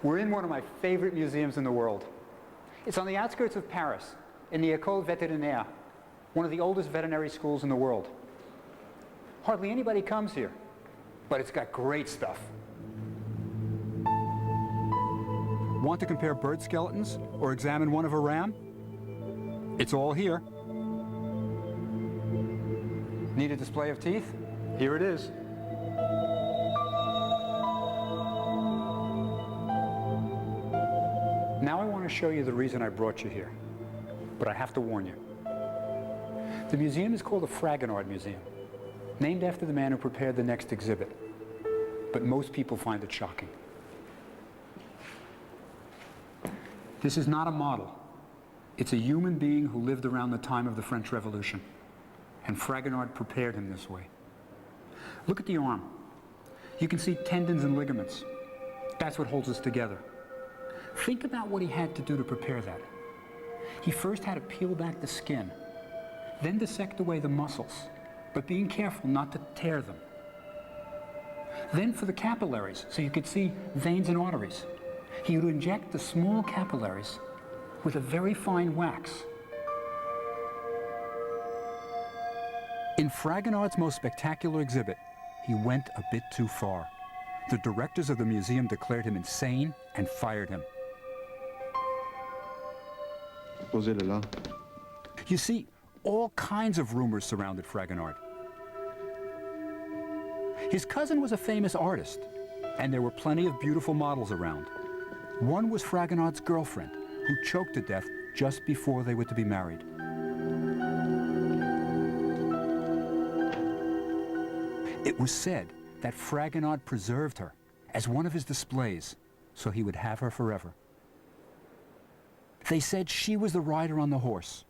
We're in one of my favorite museums in the world. It's on the outskirts of Paris, in the École Vétérinaire, one of the oldest veterinary schools in the world. Hardly anybody comes here, but it's got great stuff. Want to compare bird skeletons or examine one of a ram? It's all here. Need a display of teeth? Here it is. Now I want to show you the reason I brought you here, but I have to warn you. The museum is called the Fragonard Museum, named after the man who prepared the next exhibit, but most people find it shocking. This is not a model. It's a human being who lived around the time of the French Revolution, and Fragonard prepared him this way. Look at the arm. You can see tendons and ligaments. That's what holds us together. Think about what he had to do to prepare that. He first had to peel back the skin, then dissect away the muscles, but being careful not to tear them. Then for the capillaries, so you could see veins and arteries, he would inject the small capillaries with a very fine wax. In Fragonard's most spectacular exhibit, he went a bit too far. The directors of the museum declared him insane and fired him. You see, all kinds of rumors surrounded Fragonard. His cousin was a famous artist, and there were plenty of beautiful models around. One was Fragonard's girlfriend, who choked to death just before they were to be married. It was said that Fragonard preserved her as one of his displays, so he would have her forever. They said she was the rider on the horse.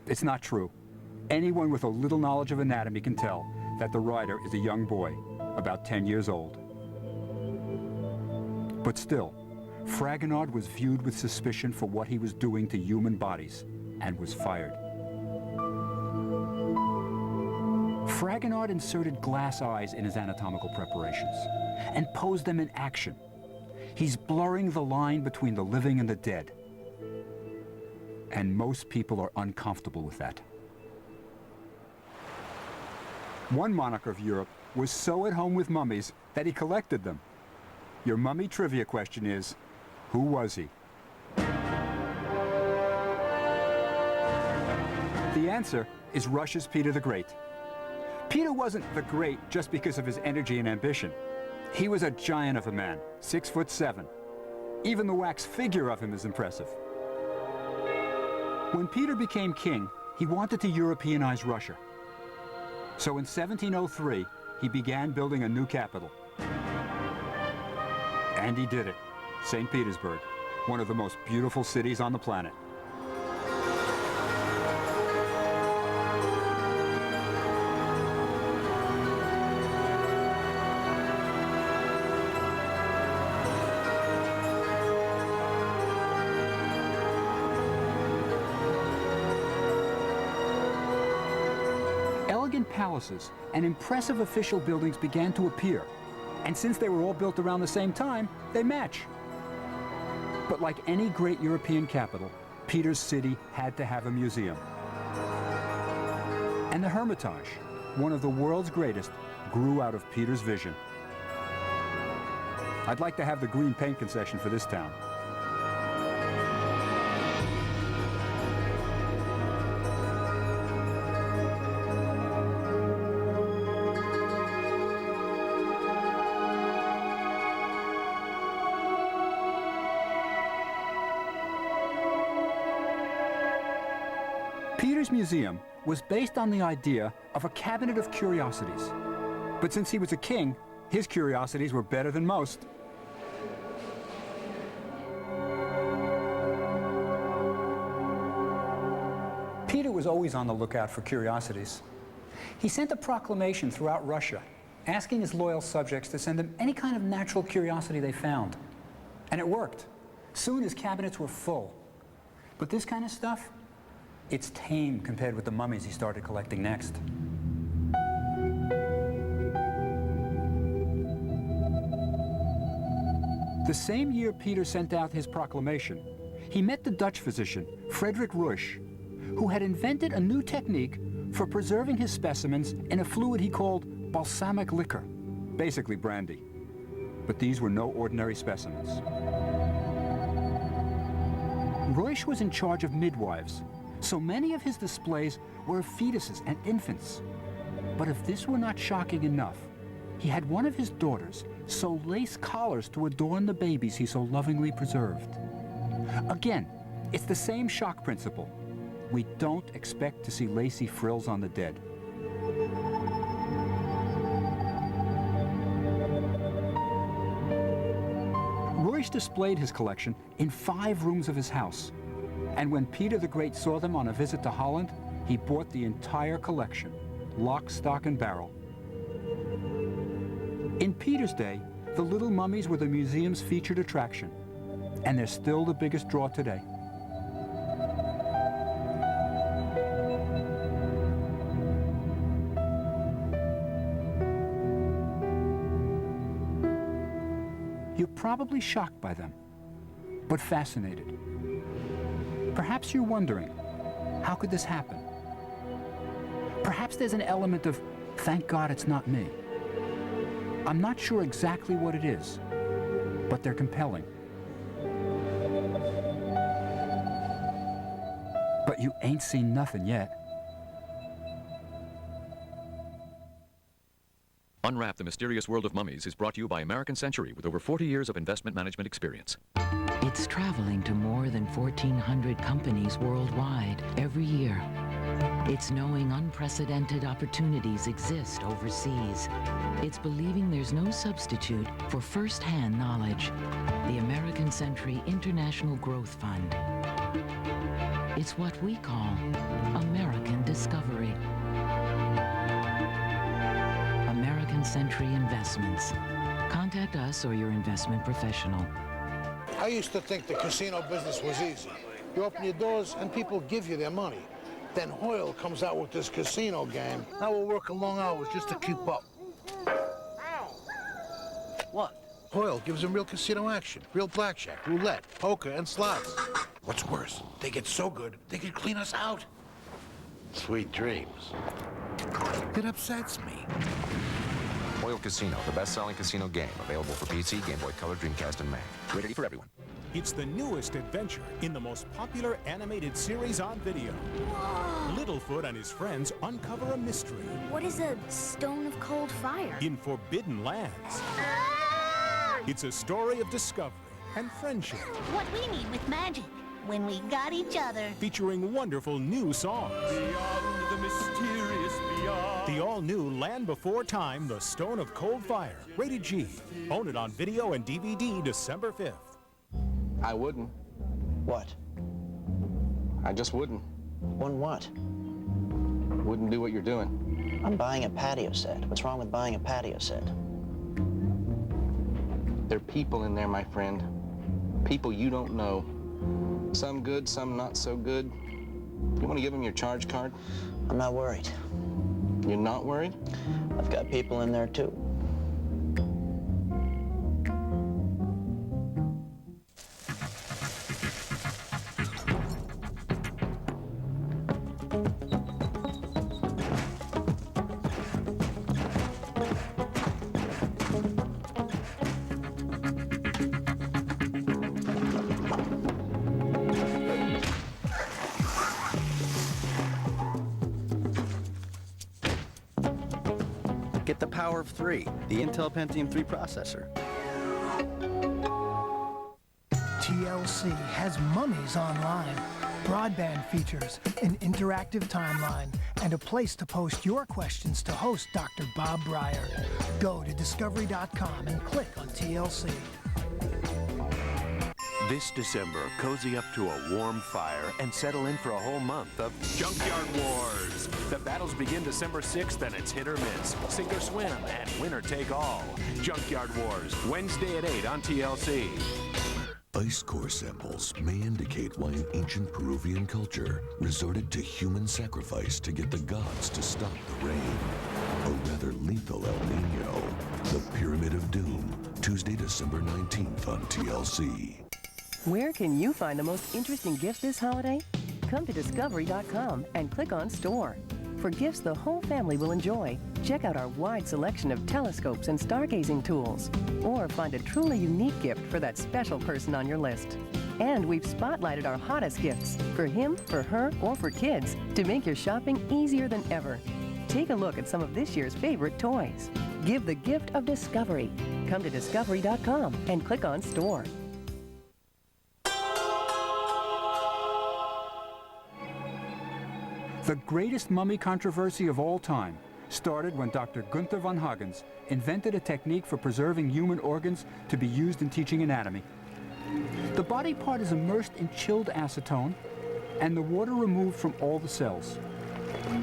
It's not true. Anyone with a little knowledge of anatomy can tell that the rider is a young boy, about 10 years old. But still, Fragonard was viewed with suspicion for what he was doing to human bodies, and was fired. Fragonard inserted glass eyes in his anatomical preparations and posed them in action. He's blurring the line between the living and the dead. And most people are uncomfortable with that. One monarch of Europe was so at home with mummies that he collected them. Your mummy trivia question is, who was he? The answer is Russia's Peter the Great. Peter wasn't the Great just because of his energy and ambition. He was a giant of a man, 6'7". Even the wax figure of him is impressive. When Peter became king, he wanted to Europeanize Russia. So in 1703, he began building a new capital. And he did it, St. Petersburg, one of the most beautiful cities on the planet. Elegant palaces and impressive official buildings began to appear. And since they were all built around the same time, they match. But like any great European capital, Peter's city had to have a museum. And the Hermitage, one of the world's greatest, grew out of Peter's vision. I'd like to have the green paint concession for this town. Peter's museum was based on the idea of a cabinet of curiosities. But since he was a king, his curiosities were better than most. Peter was always on the lookout for curiosities. He sent a proclamation throughout Russia, asking his loyal subjects to send him any kind of natural curiosity they found. And it worked. Soon his cabinets were full. But this kind of stuff, it's tame compared with the mummies he started collecting next. The same year Peter sent out his proclamation, he met the Dutch physician, Frederick Rush, who had invented a new technique for preserving his specimens in a fluid he called balsamic liquor, basically brandy. But these were no ordinary specimens. Rush was in charge of midwives, so many of his displays were of fetuses and infants. But if this were not shocking enough, he had one of his daughters sew lace collars to adorn the babies he so lovingly preserved. Again, it's the same shock principle. We don't expect to see lacy frills on the dead. Royce displayed his collection in 5 rooms of his house. And when Peter the Great saw them on a visit to Holland, he bought the entire collection, lock, stock, and barrel. In Peter's day, the little mummies were the museum's featured attraction, and they're still the biggest draw today. You're probably shocked by them, but fascinated. Perhaps you're wondering, how could this happen? Perhaps there's an element of, thank God it's not me. I'm not sure exactly what it is, but they're compelling. But you ain't seen nothing yet. Unwrapped, the Mysterious World of Mummies is brought to you by American Century with over 40 years of investment management experience. It's traveling to more than 1,400 companies worldwide every year. It's knowing unprecedented opportunities exist overseas. It's believing there's no substitute for first-hand knowledge. The American Century International Growth Fund. It's what we call American Discovery. American Century Investments. Contact us or your investment professional. I used to think the casino business was easy. You open your doors and people give you their money. Then Hoyle comes out with this casino game. Now we're working long hours just to keep up. What? Hoyle gives them real casino action, real blackjack, roulette, poker, and slots. What's worse, they get so good, they can clean us out. Sweet dreams. It upsets me. Hoyle Casino, the best-selling casino game, available for PC, Game Boy Color, Dreamcast, and Mac. Rated for everyone. It's the newest adventure in the most popular animated series on video. Whoa. Littlefoot and his friends uncover a mystery. What is a stone of cold fire? In forbidden lands. It's a story of discovery and friendship. What we need with magic when we got each other. Featuring wonderful new songs. Beyond the mysterious beyond. The all-new Land Before Time, The Stone of Cold Fire. Rated G. Own it on video and DVD December 5th. I wouldn't. What? I just wouldn't. One what? Wouldn't do what you're doing. I'm buying a patio set. What's wrong with buying a patio set? There are people in there, my friend. People you don't know. Some good, some not so good. You want to give them your charge card? I'm not worried. You're not worried? I've got people in there, too. Get the power of 3, the Intel Pentium 3 processor. TLC has Mummies online, broadband features, an interactive timeline, and a place to post your questions to host Dr. Bob Breyer. Go to discovery.com and click on TLC. This December, cozy up to a warm fire and settle in for a whole month of Junkyard Wars. The battles begin December 6th and it's hit or miss, sink or swim, and winner take all. Junkyard Wars, Wednesday at 8 on TLC. Ice core samples may indicate why an ancient Peruvian culture resorted to human sacrifice to get the gods to stop the rain. A rather lethal El Nino, the Pyramid of Doom, Tuesday, December 19th on TLC. Where can you find the most interesting gifts this holiday? Come to Discovery.com and click on Store. For gifts the whole family will enjoy, check out our wide selection of telescopes and stargazing tools. Or find a truly unique gift for that special person on your list. And we've spotlighted our hottest gifts for him, for her, or for kids to make your shopping easier than ever. Take a look at some of this year's favorite toys. Give the gift of discovery. Come to Discovery.com and click on Store. The greatest mummy controversy of all time started when Dr. Gunther von Hagens invented a technique for preserving human organs to be used in teaching anatomy. The body part is immersed in chilled acetone and the water removed from all the cells.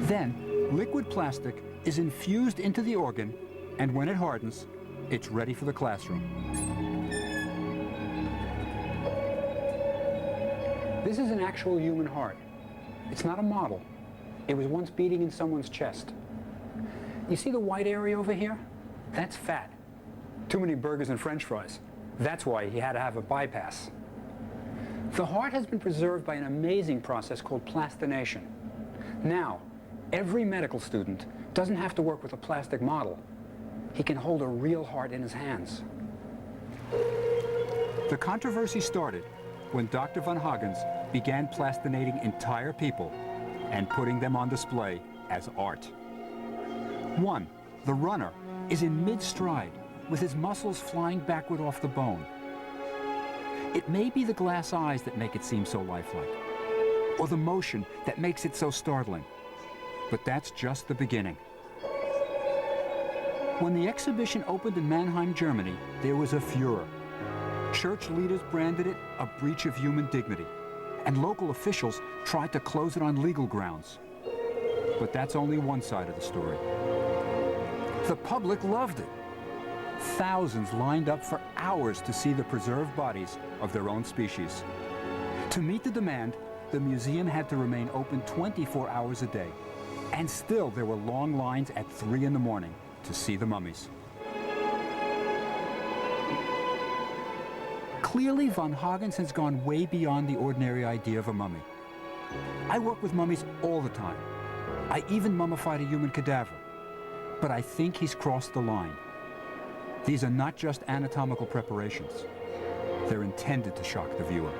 Then, liquid plastic is infused into the organ, and when it hardens, it's ready for the classroom. This is an actual human heart. It's not a model. It was once beating in someone's chest. You see the white area over here? That's fat. Too many burgers and French fries. That's why he had to have a bypass. The heart has been preserved by an amazing process called plastination. Now, every medical student doesn't have to work with a plastic model. He can hold a real heart in his hands. The controversy started when Dr. von Hagens began plastinating entire people and putting them on display as art. One, the runner, is in mid-stride with his muscles flying backward off the bone. It may be the glass eyes that make it seem so lifelike, or the motion that makes it so startling. But that's just the beginning. When the exhibition opened in Mannheim, Germany, there was a furor. Church leaders branded it a breach of human dignity, and local officials tried to close it on legal grounds. But that's only one side of the story. The public loved it. Thousands lined up for hours to see the preserved bodies of their own species. To meet the demand, the museum had to remain open 24 hours a day. And still there were long lines at 3 in the morning to see the mummies. Clearly, von Hagens has gone way beyond the ordinary idea of a mummy. I work with mummies all the time. I even mummified a human cadaver. But I think he's crossed the line. These are not just anatomical preparations. They're intended to shock the viewer.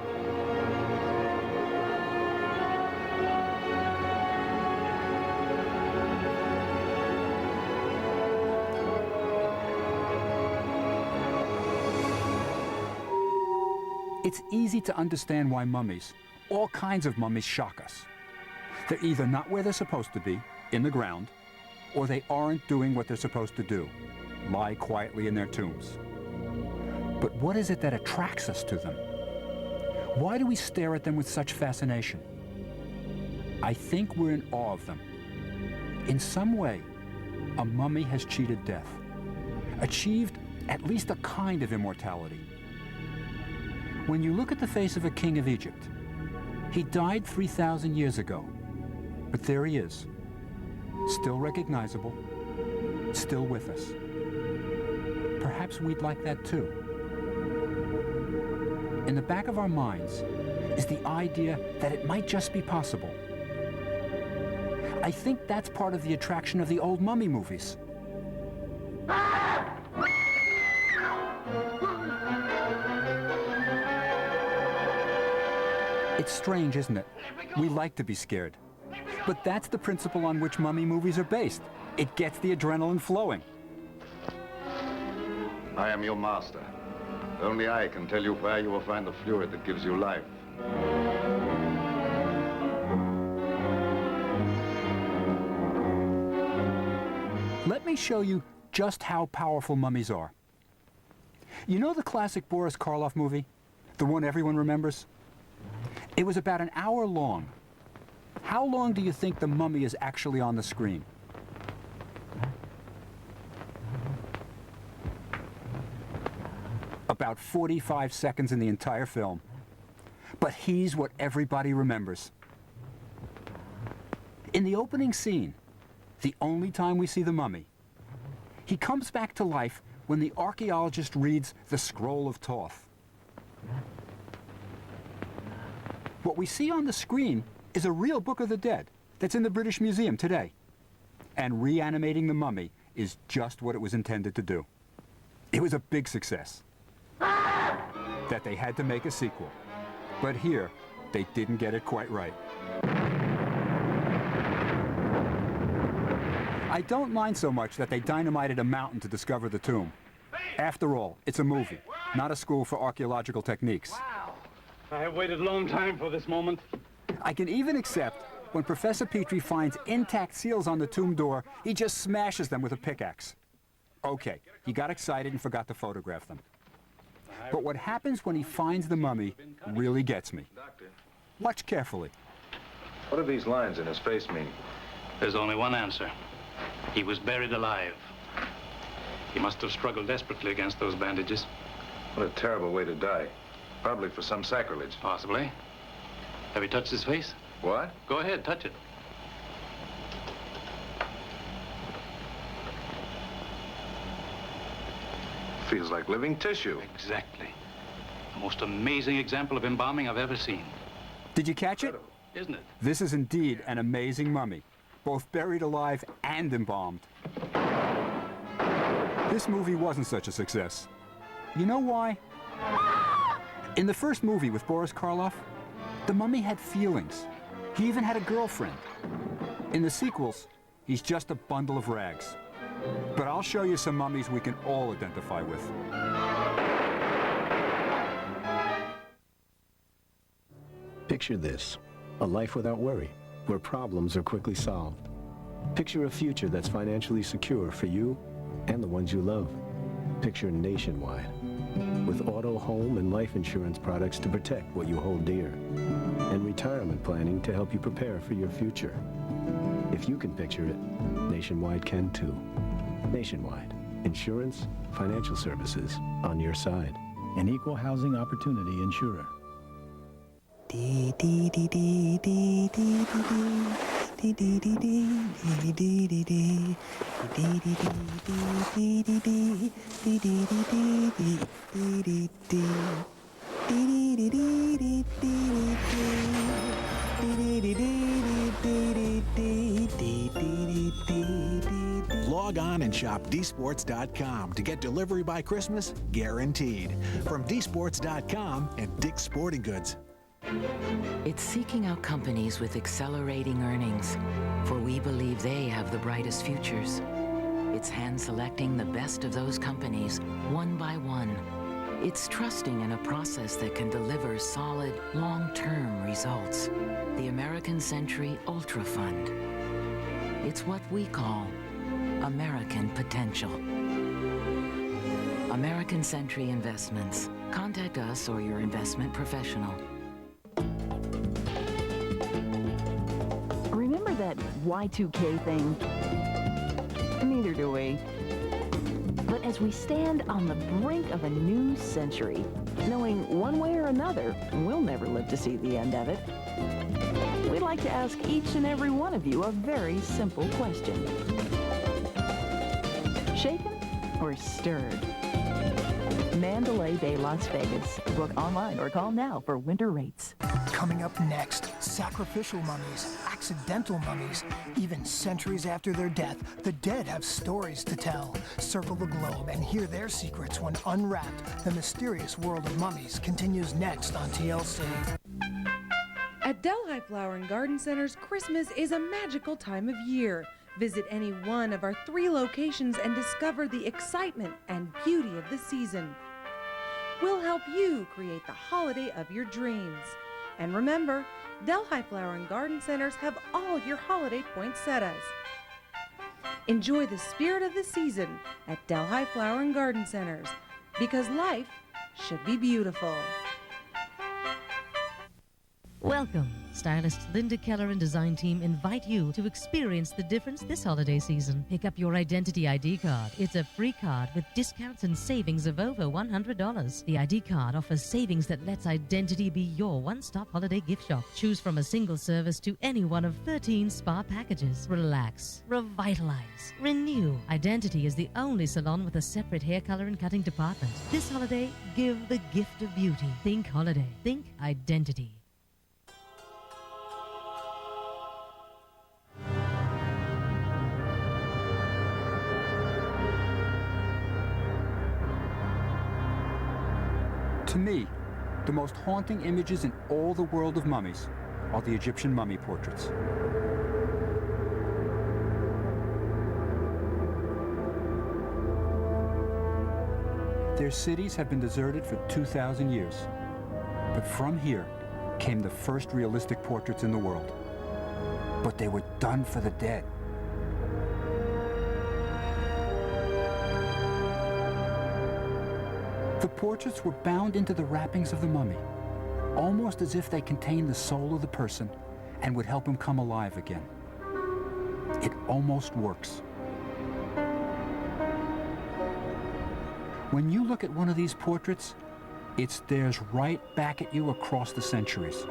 It's easy to understand why mummies, all kinds of mummies, shock us. They're either not where they're supposed to be, in the ground, or they aren't doing what they're supposed to do, lie quietly in their tombs. But what is it that attracts us to them? Why do we stare at them with such fascination? I think we're in awe of them. In some way, a mummy has cheated death, achieved at least a kind of immortality. When you look at the face of a king of Egypt, he died 3,000 years ago, but there he is, still recognizable, still with us. Perhaps we'd like that too. In the back of our minds is the idea that it might just be possible. I think that's part of the attraction of the old mummy movies. It's strange, isn't it? We like to be scared. But that's the principle on which mummy movies are based. It gets the adrenaline flowing. I am your master. Only I can tell you where you will find the fluid that gives you life. Let me show you just how powerful mummies are. You know the classic Boris Karloff movie? The one everyone remembers? It was about an hour long. How long do you think the mummy is actually on the screen? About 45 seconds in the entire film. But he's what everybody remembers. In the opening scene, the only time we see the mummy, he comes back to life when the archaeologist reads the Scroll of Thoth. What we see on the screen is a real Book of the Dead that's in the British Museum today. And reanimating the mummy is just what it was intended to do. It was a big success that they had to make a sequel. But here, they didn't get it quite right. I don't mind so much that they dynamited a mountain to discover the tomb. After all, it's a movie, not a school for archaeological techniques. Wow. I have waited a long time for this moment. I can even accept when Professor Petrie finds intact seals on the tomb door, he just smashes them with a pickaxe. Okay, he got excited and forgot to photograph them. But what happens when he finds the mummy really gets me. Watch carefully. What do these lines in his face mean? There's only one answer. He was buried alive. He must have struggled desperately against those bandages. What a terrible way to die. Probably for some sacrilege. Possibly. Have you touched his face? What? Go ahead, touch it. Feels like living tissue. Exactly. The most amazing example of embalming I've ever seen. Did you catch it? Isn't it? This is indeed an amazing mummy, both buried alive and embalmed. This movie wasn't such a success. You know why? In the first movie with Boris Karloff, the mummy had feelings. He even had a girlfriend. In the sequels, he's just a bundle of rags. But I'll show you some mummies we can all identify with. Picture this, a life without worry, where problems are quickly solved. Picture a future that's financially secure for you and the ones you love. Picture Nationwide, with auto, home, and life insurance products to protect what you hold dear, and retirement planning to help you prepare for your future. If you can picture it, Nationwide can too. Nationwide, insurance, financial services on your side. An equal housing opportunity insurer. Log on and shop dsports.com to get delivery by Christmas guaranteed. From dsports.com and Dick's Sporting Goods. It's seeking out companies with accelerating earnings, for we believe they have the brightest futures. It's hand-selecting the best of those companies, one by one. It's trusting in a process that can deliver solid, long-term results. The American Century Ultra Fund. It's what we call American Potential. American Century Investments. Contact us or your investment professional. Remember that Y2K thing? Neither do we. But as we stand on the brink of a new century, knowing one way or another we'll never live to see the end of it, we'd like to ask each and every one of you a very simple question. Shaken or stirred? Mandalay Bay, Las Vegas. Book online or call now for winter rates. Coming up next, sacrificial mummies, accidental mummies. Even centuries after their death, the dead have stories to tell. Circle the globe and hear their secrets when Unwrapped, the mysterious world of mummies, continues next on TLC. At Delhi Flower and Garden Centers, Christmas is a magical time of year. Visit any one of our 3 locations and discover the excitement and beauty of the season. We'll help you create the holiday of your dreams. And remember, Delhi Flower and Garden Centers have all your holiday poinsettias. Enjoy the spirit of the season at Delhi Flower and Garden Centers, because life should be beautiful. Welcome Stylists Linda Keller and design team invite you to experience the difference this holiday season. Pick up your Identity ID card. It's a free card with discounts and savings of over $100. The ID card offers savings that lets Identity be your one-stop holiday gift shop. Choose from a single service to any one of 13 spa packages. Relax, revitalize, renew. Identity is the only salon with a separate hair color and cutting department. This holiday, give the gift of beauty. Think holiday. Think Identity. To me, the most haunting images in all the world of mummies are the Egyptian mummy portraits. Their cities have been deserted for 2,000 years, but from here came the first realistic portraits in the world. But they were done for the dead. The portraits were bound into the wrappings of the mummy, almost as if they contained the soul of the person and would help him come alive again. It almost works. When you look at one of these portraits, it stares right back at you across the centuries.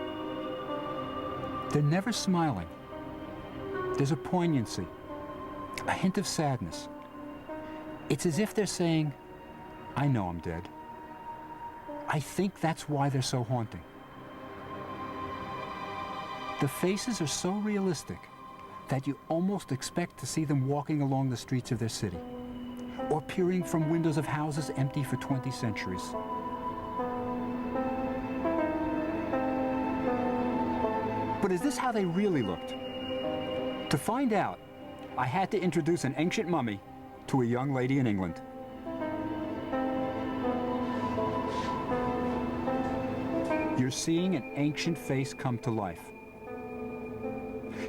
They're never smiling. There's a poignancy, a hint of sadness. It's as if they're saying, I know I'm dead. I think that's why they're so haunting. The faces are so realistic that you almost expect to see them walking along the streets of their city, or peering from windows of houses empty for 20 centuries. But is this how they really looked? To find out, I had to introduce an ancient mummy to a young lady in England. You're seeing an ancient face come to life.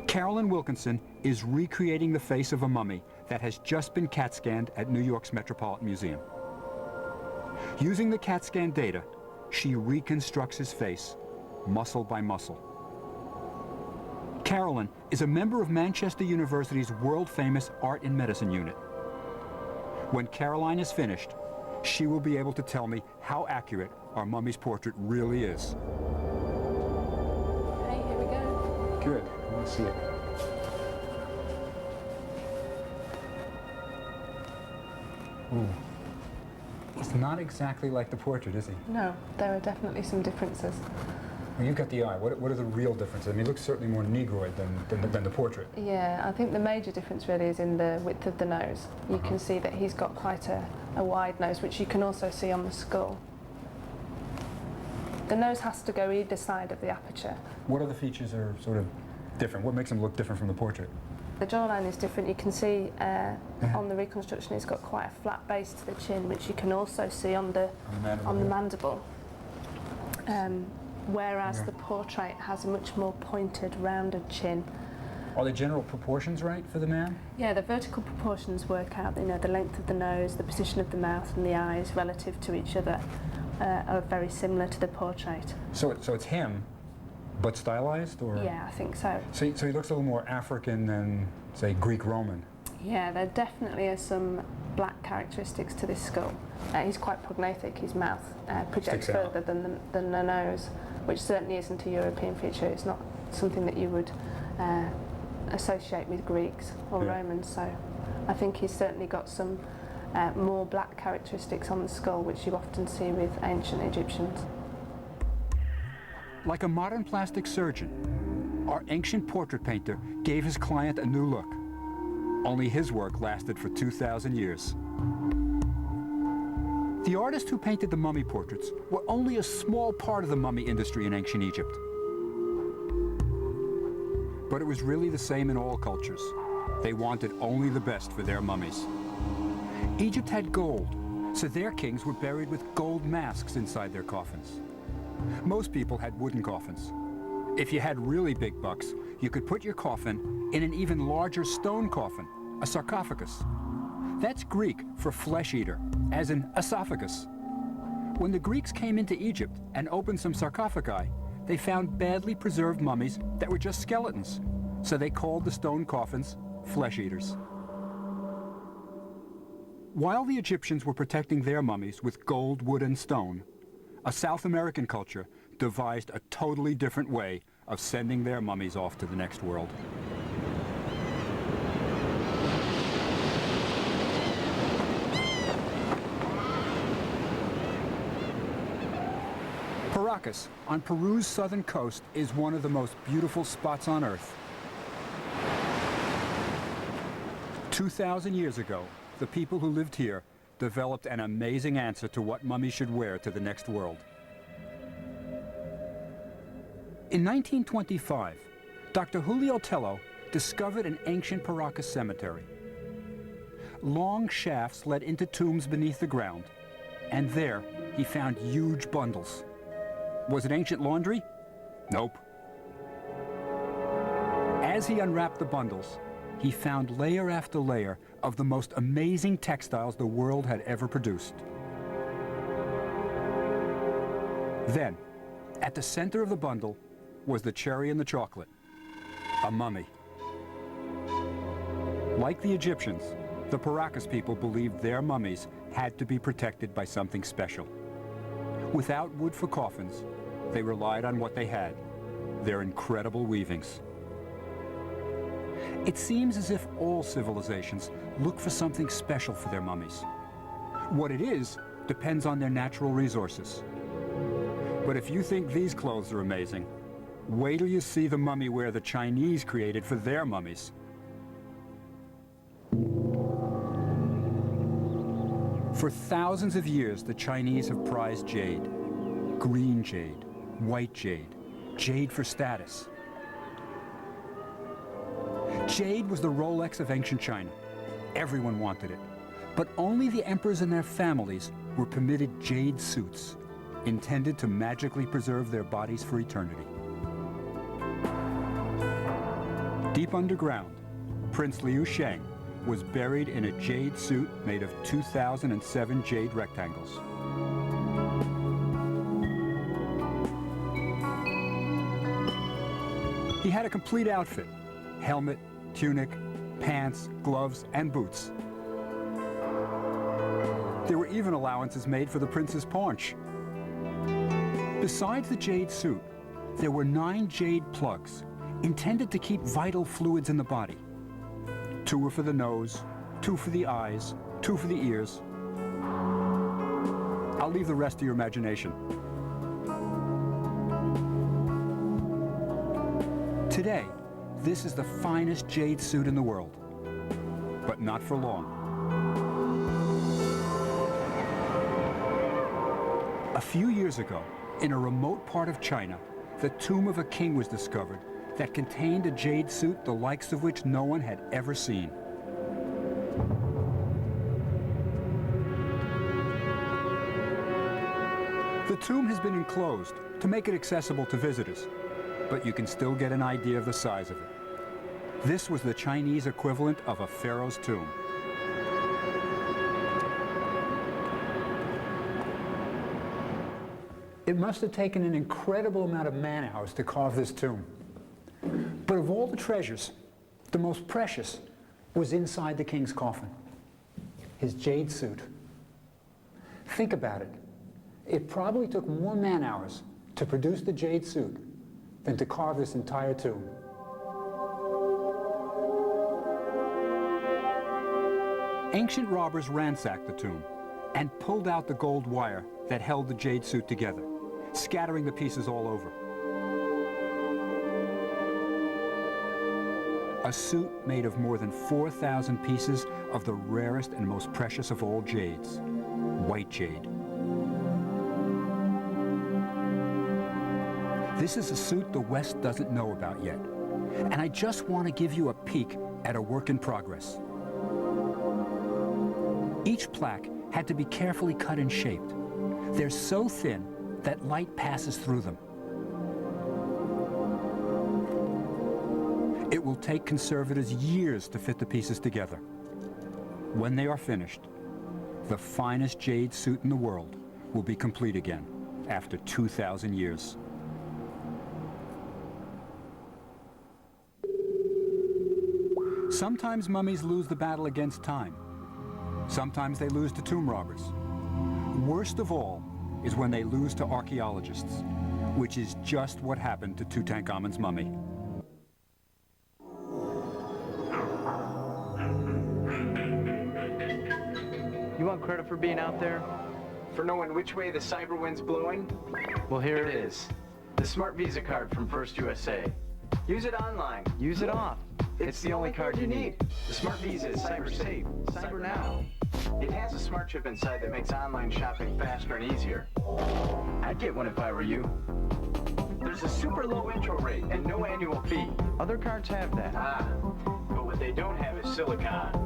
Carolyn Wilkinson is recreating the face of a mummy that has just been CAT scanned at New York's Metropolitan Museum. Using the CAT scan data, she reconstructs his face, muscle by muscle. Carolyn is a member of Manchester University's world-famous Art and Medicine unit. When Caroline is finished, she will be able to tell me how accurate our mummy's portrait really is. Okay, here we go. Good. I want to see it. Ooh. He's not exactly like the portrait, is he? No, there are definitely some differences. Well, you've got the eye. What are the real differences? I mean, he looks certainly more Negroid than the portrait. Yeah, I think the major difference really is in the width of the nose. You can see that he's got quite a wide nose, which you can also see on the skull. The nose has to go either side of the aperture. What other features are sort of different? What makes him look different from the portrait? The jawline is different. You can see on the reconstruction he's got quite a flat base to the chin, which you can also see on the mandible. Whereas the portrait has a much more pointed, rounded chin. Are the general proportions right for the man? Yeah, the vertical proportions work out. You know, the length of the nose, the position of the mouth and the eyes relative to each other are very similar to the portrait. So it's him, but stylized, or? Yeah, I think so. So he looks a little more African than, say, Greek-Roman. Yeah, there definitely are some black characteristics to this skull. He's quite prognathic. His mouth projects further than the nose, which certainly isn't a European feature. It's not something that you would associate with Greeks or Romans. So I think he's certainly got some more black characteristics on the skull, which you often see with ancient Egyptians. Like a modern plastic surgeon, our ancient portrait painter gave his client a new look. Only his work lasted for 2,000 years. The artists who painted the mummy portraits were only a small part of the mummy industry in ancient Egypt. But it was really the same in all cultures. They wanted only the best for their mummies. Egypt had gold, so their kings were buried with gold masks inside their coffins. Most people had wooden coffins. If you had really big bucks, you could put your coffin in an even larger stone coffin, a sarcophagus. That's Greek for flesh eater, as in esophagus. When the Greeks came into Egypt and opened some sarcophagi, they found badly preserved mummies that were just skeletons, so they called the stone coffins flesh eaters. While the Egyptians were protecting their mummies with gold, wood, and stone, a South American culture devised a totally different way of sending their mummies off to the next world. Paracas, on Peru's southern coast, is one of the most beautiful spots on Earth. 2,000 years ago, the people who lived here developed an amazing answer to what mummies should wear to the next world. In 1925, Dr. Julio Tello discovered an ancient Paracas cemetery. Long shafts led into tombs beneath the ground, and there he found huge bundles. Was it ancient laundry? Nope. As he unwrapped the bundles, he found layer after layer of the most amazing textiles the world had ever produced. Then, at the center of the bundle was the cherry in the chocolate, a mummy. Like the Egyptians, the Paracas people believed their mummies had to be protected by something special. Without wood for coffins, they relied on what they had, their incredible weavings. It seems as if all civilizations look for something special for their mummies. What it is depends on their natural resources. But if you think these clothes are amazing, wait till you see the mummy wear the Chinese created for their mummies. For thousands of years, the Chinese have prized jade. Green jade, white jade, jade for status. Jade was the Rolex of ancient China. Everyone wanted it. But only the emperors and their families were permitted jade suits, intended to magically preserve their bodies for eternity. Deep underground, Prince Liu Sheng was buried in a jade suit made of 2007 jade rectangles. He had a complete outfit: helmet, tunic, pants, gloves, and boots. There were even allowances made for the prince's paunch. Besides the jade suit, there were 9 jade plugs intended to keep vital fluids in the body. 2 were for the nose, 2 for the eyes, 2 for the ears. I'll leave the rest to your imagination. Today, this is the finest jade suit in the world, but not for long. A few years ago, in a remote part of China, the tomb of a king was discovered that contained a jade suit the likes of which no one had ever seen. The tomb has been enclosed to make it accessible to visitors, but you can still get an idea of the size of it. This was the Chinese equivalent of a pharaoh's tomb. It must have taken an incredible amount of man-hours to carve this tomb. But of all the treasures, the most precious was inside the king's coffin, his jade suit. Think about it. It probably took more man-hours to produce the jade suit than to carve this entire tomb. Ancient robbers ransacked the tomb and pulled out the gold wire that held the jade suit together, scattering the pieces all over. A suit made of more than 4,000 pieces of the rarest and most precious of all jades, white jade. This is a suit the West doesn't know about yet, and I just want to give you a peek at a work in progress. Each plaque had to be carefully cut and shaped. They're so thin that light passes through them. It will take conservators years to fit the pieces together. When they are finished, the finest jade suit in the world will be complete again after 2,000 years. Sometimes mummies lose the battle against time. Sometimes they lose to tomb robbers. Worst of all is when they lose to archaeologists, which is just what happened to Tutankhamun's mummy. You want credit for being out there? For knowing which way the cyber wind's blowing? Well, here it is. The Smart Visa card from First USA. Use it online. Use it off. It's the only card you need. The Smart Visa is cyber safe. Cyber now. It has a smart chip inside that makes online shopping faster and easier. I'd get one if I were you. There's a super low intro rate and no annual fee. Other cards have that. But what they don't have is silicon.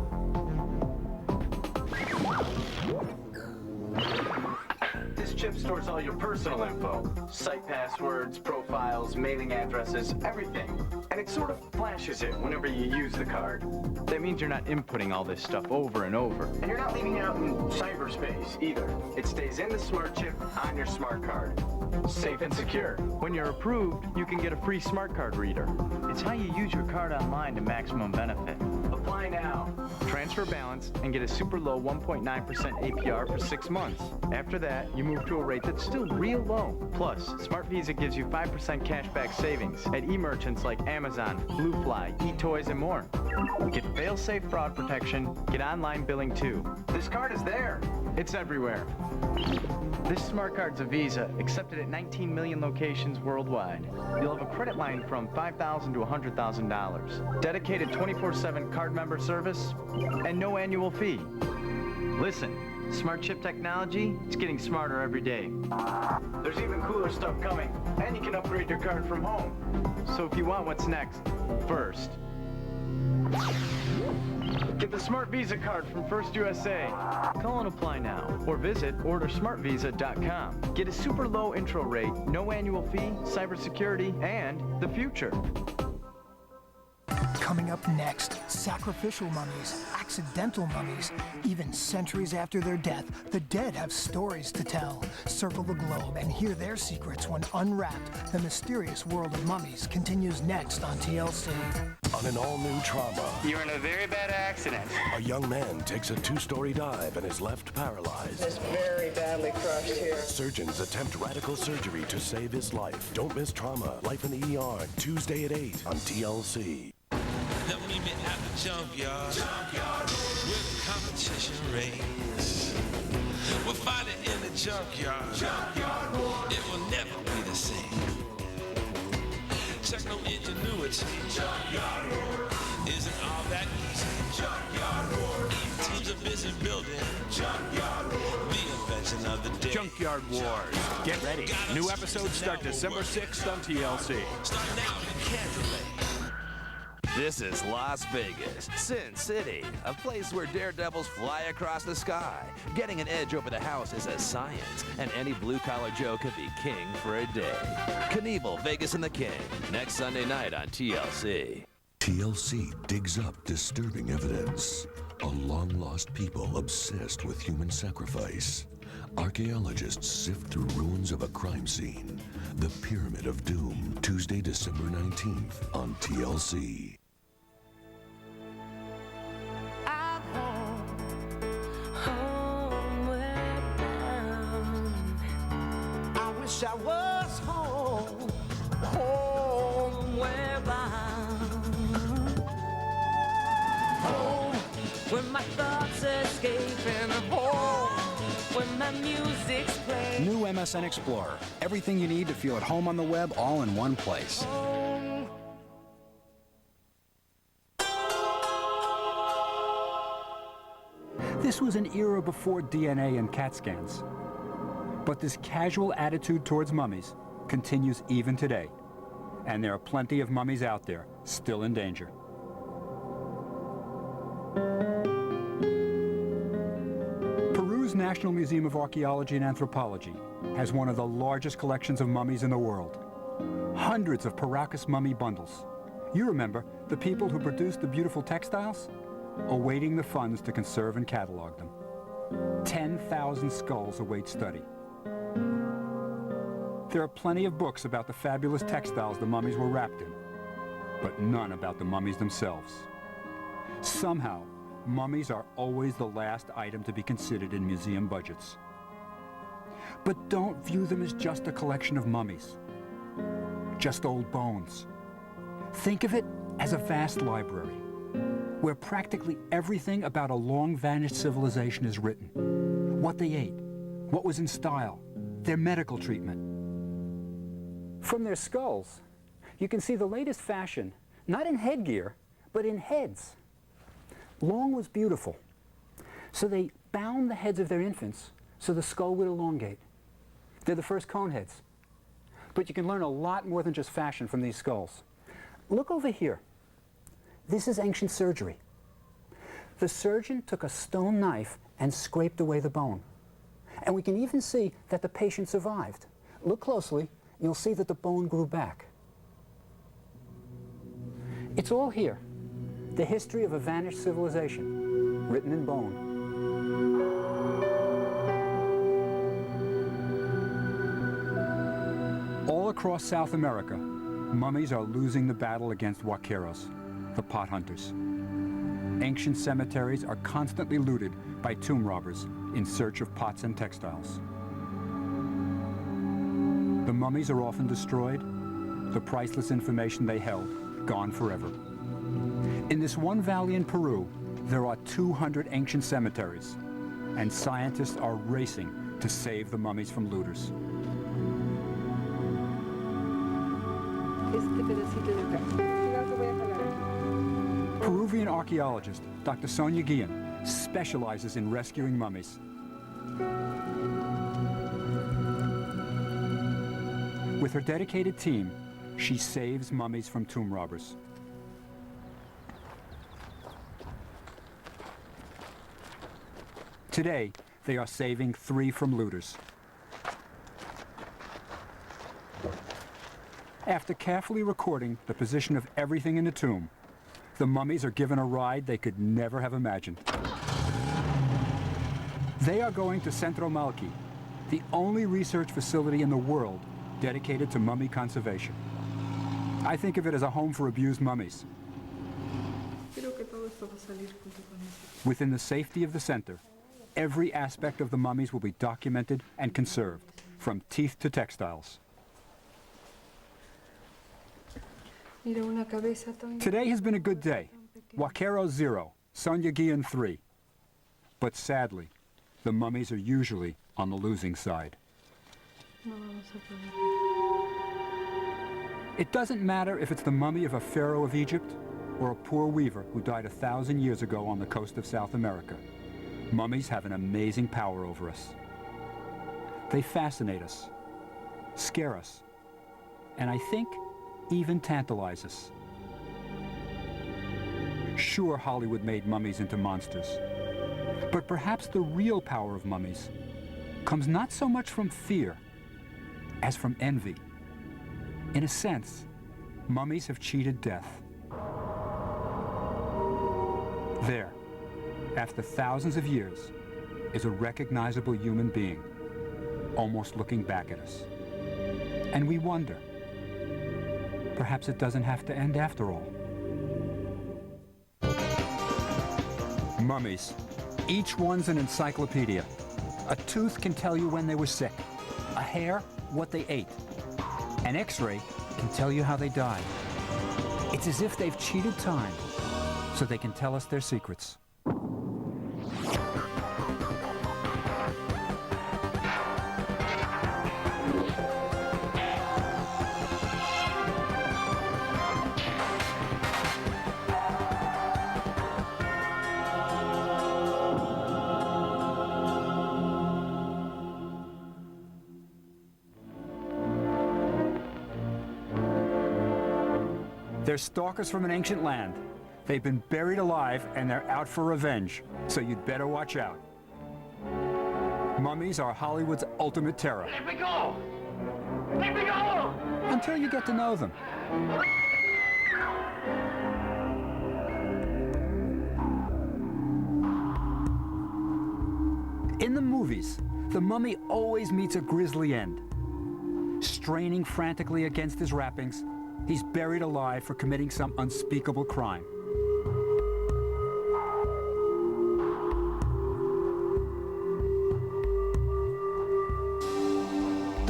This chip stores all your personal info. Site passwords, profiles, mailing addresses, everything. And it sort of flashes it whenever you use the card. That means you're not inputting all this stuff over and over. And you're not leaving it out in cyberspace either. It stays in the smart chip on your smart card. Safe and secure. When you're approved, you can get a free smart card reader. It's how you use your card online to maximum benefit. Apply now. Transfer balance and get a super low 1.9% APR for 6 months. After that, you move to a rate that's still real low. Plus, Smart Visa gives you 5% cashback savings at e-merchants like Amazon, Bluefly, eToys, and more. Get fail-safe fraud protection, get online billing too. This card is there. It's everywhere. This smart card's a Visa, accepted at 19 million locations worldwide. You'll have a credit line from $5,000 to $100,000. Dedicated 24/7 card member service, and no annual fee. Listen, smart chip technology, it's getting smarter every day. There's even cooler stuff coming, and you can upgrade your card from home. So if you want what's next, first, get the Smart Visa card from First USA. Call and apply now, or visit ordersmartvisa.com. Get a super low intro rate, no annual fee, cybersecurity, and the future. Coming up next, sacrificial mummies, accidental mummies. Even centuries after their death, the dead have stories to tell. Circle the globe and hear their secrets when Unwrapped, the mysterious world of mummies, continues next on TLC. On an all-new Trauma, You're in a very bad accident. a young man takes a 2-story dive and is left paralyzed. It's very badly crushed here. Surgeons attempt radical surgery to save his life. Don't miss Trauma, Life in the ER, Tuesday at 8 on TLC. Now meet me at the junkyard, where the competition reigns. We'll fight it in the junkyard. It will never be the same. Techno ingenuity isn't all that easy. Teams are busy building the invention of the day. Junkyard Wars. Get ready. New episodes start December 6th on TLC. Start now, you can't delay. This is Las Vegas, Sin City, a place where daredevils fly across the sky. Getting an edge over the house is a science, and any blue-collar Joe could be king for a day. Knievel, Vegas and the King, next Sunday night on TLC. TLC digs up disturbing evidence. A long-lost people obsessed with human sacrifice. Archaeologists sift through ruins of a crime scene. The Pyramid of Doom, Tuesday, December 19th on TLC. I wish I was home, homeward bound. Home, where my thoughts escape, and home, where my music's playing. New MSN Explorer. Everything you need to feel at home on the web, all in one place. This was an era before DNA and CAT scans. But this casual attitude towards mummies continues even today. And there are plenty of mummies out there still in danger. Peru's National Museum of Archaeology and Anthropology has one of the largest collections of mummies in the world. Hundreds of Paracas mummy bundles. You remember the people who produced the beautiful textiles? Awaiting the funds to conserve and catalog them. 10,000 skulls await study. There are plenty of books about the fabulous textiles the mummies were wrapped in, but none about the mummies themselves. Somehow, mummies are always the last item to be considered in museum budgets. But don't view them as just a collection of mummies, just old bones. Think of it as a vast library, where practically everything about a long-vanished civilization is written. What they ate, what was in style, their medical treatment. From their skulls, you can see the latest fashion, not in headgear, but in heads. Long was beautiful, so they bound the heads of their infants so the skull would elongate. They're the first cone heads. But you can learn a lot more than just fashion from these skulls. Look over here. This is ancient surgery. The surgeon took a stone knife and scraped away the bone. And we can even see that the patient survived. Look closely, you'll see that the bone grew back. It's all here. The history of a vanished civilization, written in bone. All across South America, mummies are losing the battle against huaqueros, the pot hunters. Ancient cemeteries are constantly looted by tomb robbers in search of pots and textiles. The mummies are often destroyed, the priceless information they held gone forever. In this one valley in Peru, there are 200 ancient cemeteries, and scientists are racing to save the mummies from looters. Peruvian archaeologist Dr. Sonia Guillen specializes in rescuing mummies. With her dedicated team, she saves mummies from tomb robbers. Today, they are saving 3 from looters. After carefully recording the position of everything in the tomb, the mummies are given a ride they could never have imagined. They are going to Centro Malqui, the only research facility in the world dedicated to mummy conservation. I think of it as a home for abused mummies. Within the safety of the center, every aspect of the mummies will be documented and conserved, from teeth to textiles. Today has been a good day. Huaquero 0, Sonia Guillen 3. But sadly, the mummies are usually on the losing side. It doesn't matter if it's the mummy of a pharaoh of Egypt or a poor weaver who died 1,000 years ago on the coast of South America. Mummies have an amazing power over us. They fascinate us, scare us, and I think even tantalize us. Sure, Hollywood made mummies into monsters, but perhaps the real power of mummies comes not so much from fear as from envy. In a sense, mummies have cheated death. There, after thousands of years, is a recognizable human being, almost looking back at us. And we wonder, perhaps it doesn't have to end after all. Mummies. Each one's an encyclopedia. A tooth can tell you when they were sick. A hair, what they ate. An X-ray can tell you how they died. It's as if they've cheated time so they can tell us their secrets. They're stalkers from an ancient land. They've been buried alive and they're out for revenge, so you'd better watch out. Mummies are Hollywood's ultimate terror. Let me go! Let me go! Until you get to know them. In the movies, the mummy always meets a grisly end. Straining frantically against his wrappings, he's buried alive for committing some unspeakable crime.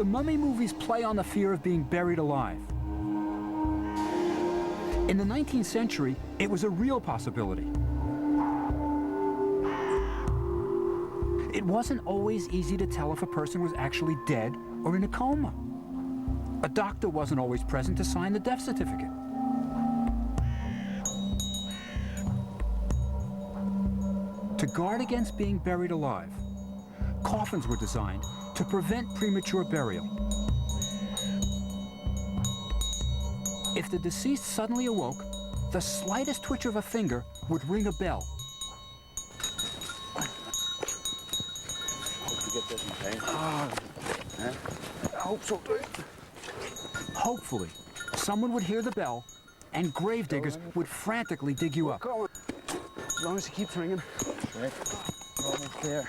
The mummy movies play on the fear of being buried alive. In the 19th century, it was a real possibility. It wasn't always easy to tell if a person was actually dead or in a coma. A doctor wasn't always present to sign the death certificate. To guard against being buried alive, coffins were designed to prevent premature burial. If the deceased suddenly awoke, the slightest twitch of a finger would ring a bell. Hope you get this in pain. I hope so, too. Hopefully, someone would hear the bell, and gravediggers would frantically dig you up. As long as it keeps ringing. Right. Almost there.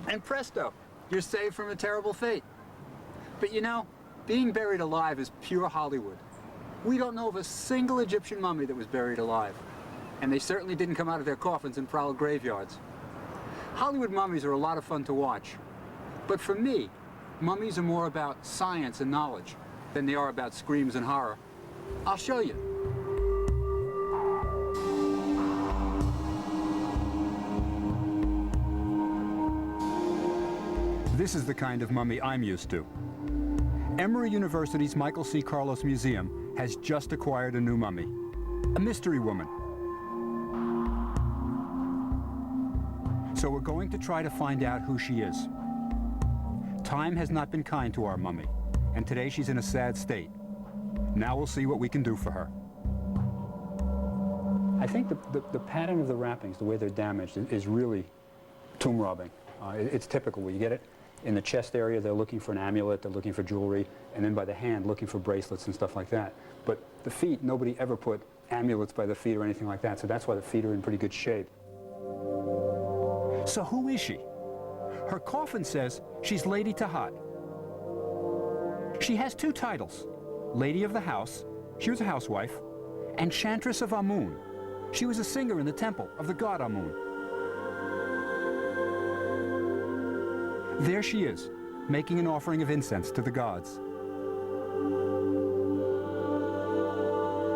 And presto, you're saved from a terrible fate. But you know, being buried alive is pure Hollywood. We don't know of a single Egyptian mummy that was buried alive. And they certainly didn't come out of their coffins and prowl graveyards. Hollywood mummies are a lot of fun to watch. But for me, mummies are more about science and knowledge than they are about screams and horror. I'll show you. This is the kind of mummy I'm used to. Emory University's Michael C. Carlos Museum has just acquired a new mummy, a mystery woman. So we're going to try to find out who she is. Time has not been kind to our mummy, and today she's in a sad state. Now we'll see what we can do for her. I think the pattern of the wrappings, the way they're damaged, is really tomb robbing. It's typical. You get it in the chest area, they're looking for an amulet, they're looking for jewelry, and then by the hand, looking for bracelets and stuff like that. But the feet, nobody ever put amulets by the feet or anything like that, so that's why the feet are in pretty good shape. So who is she? Her coffin says she's Lady Tahat. She has two titles, Lady of the House, she was a housewife, and Chantress of Amun. She was a singer in the temple of the god Amun. There she is, making an offering of incense to the gods.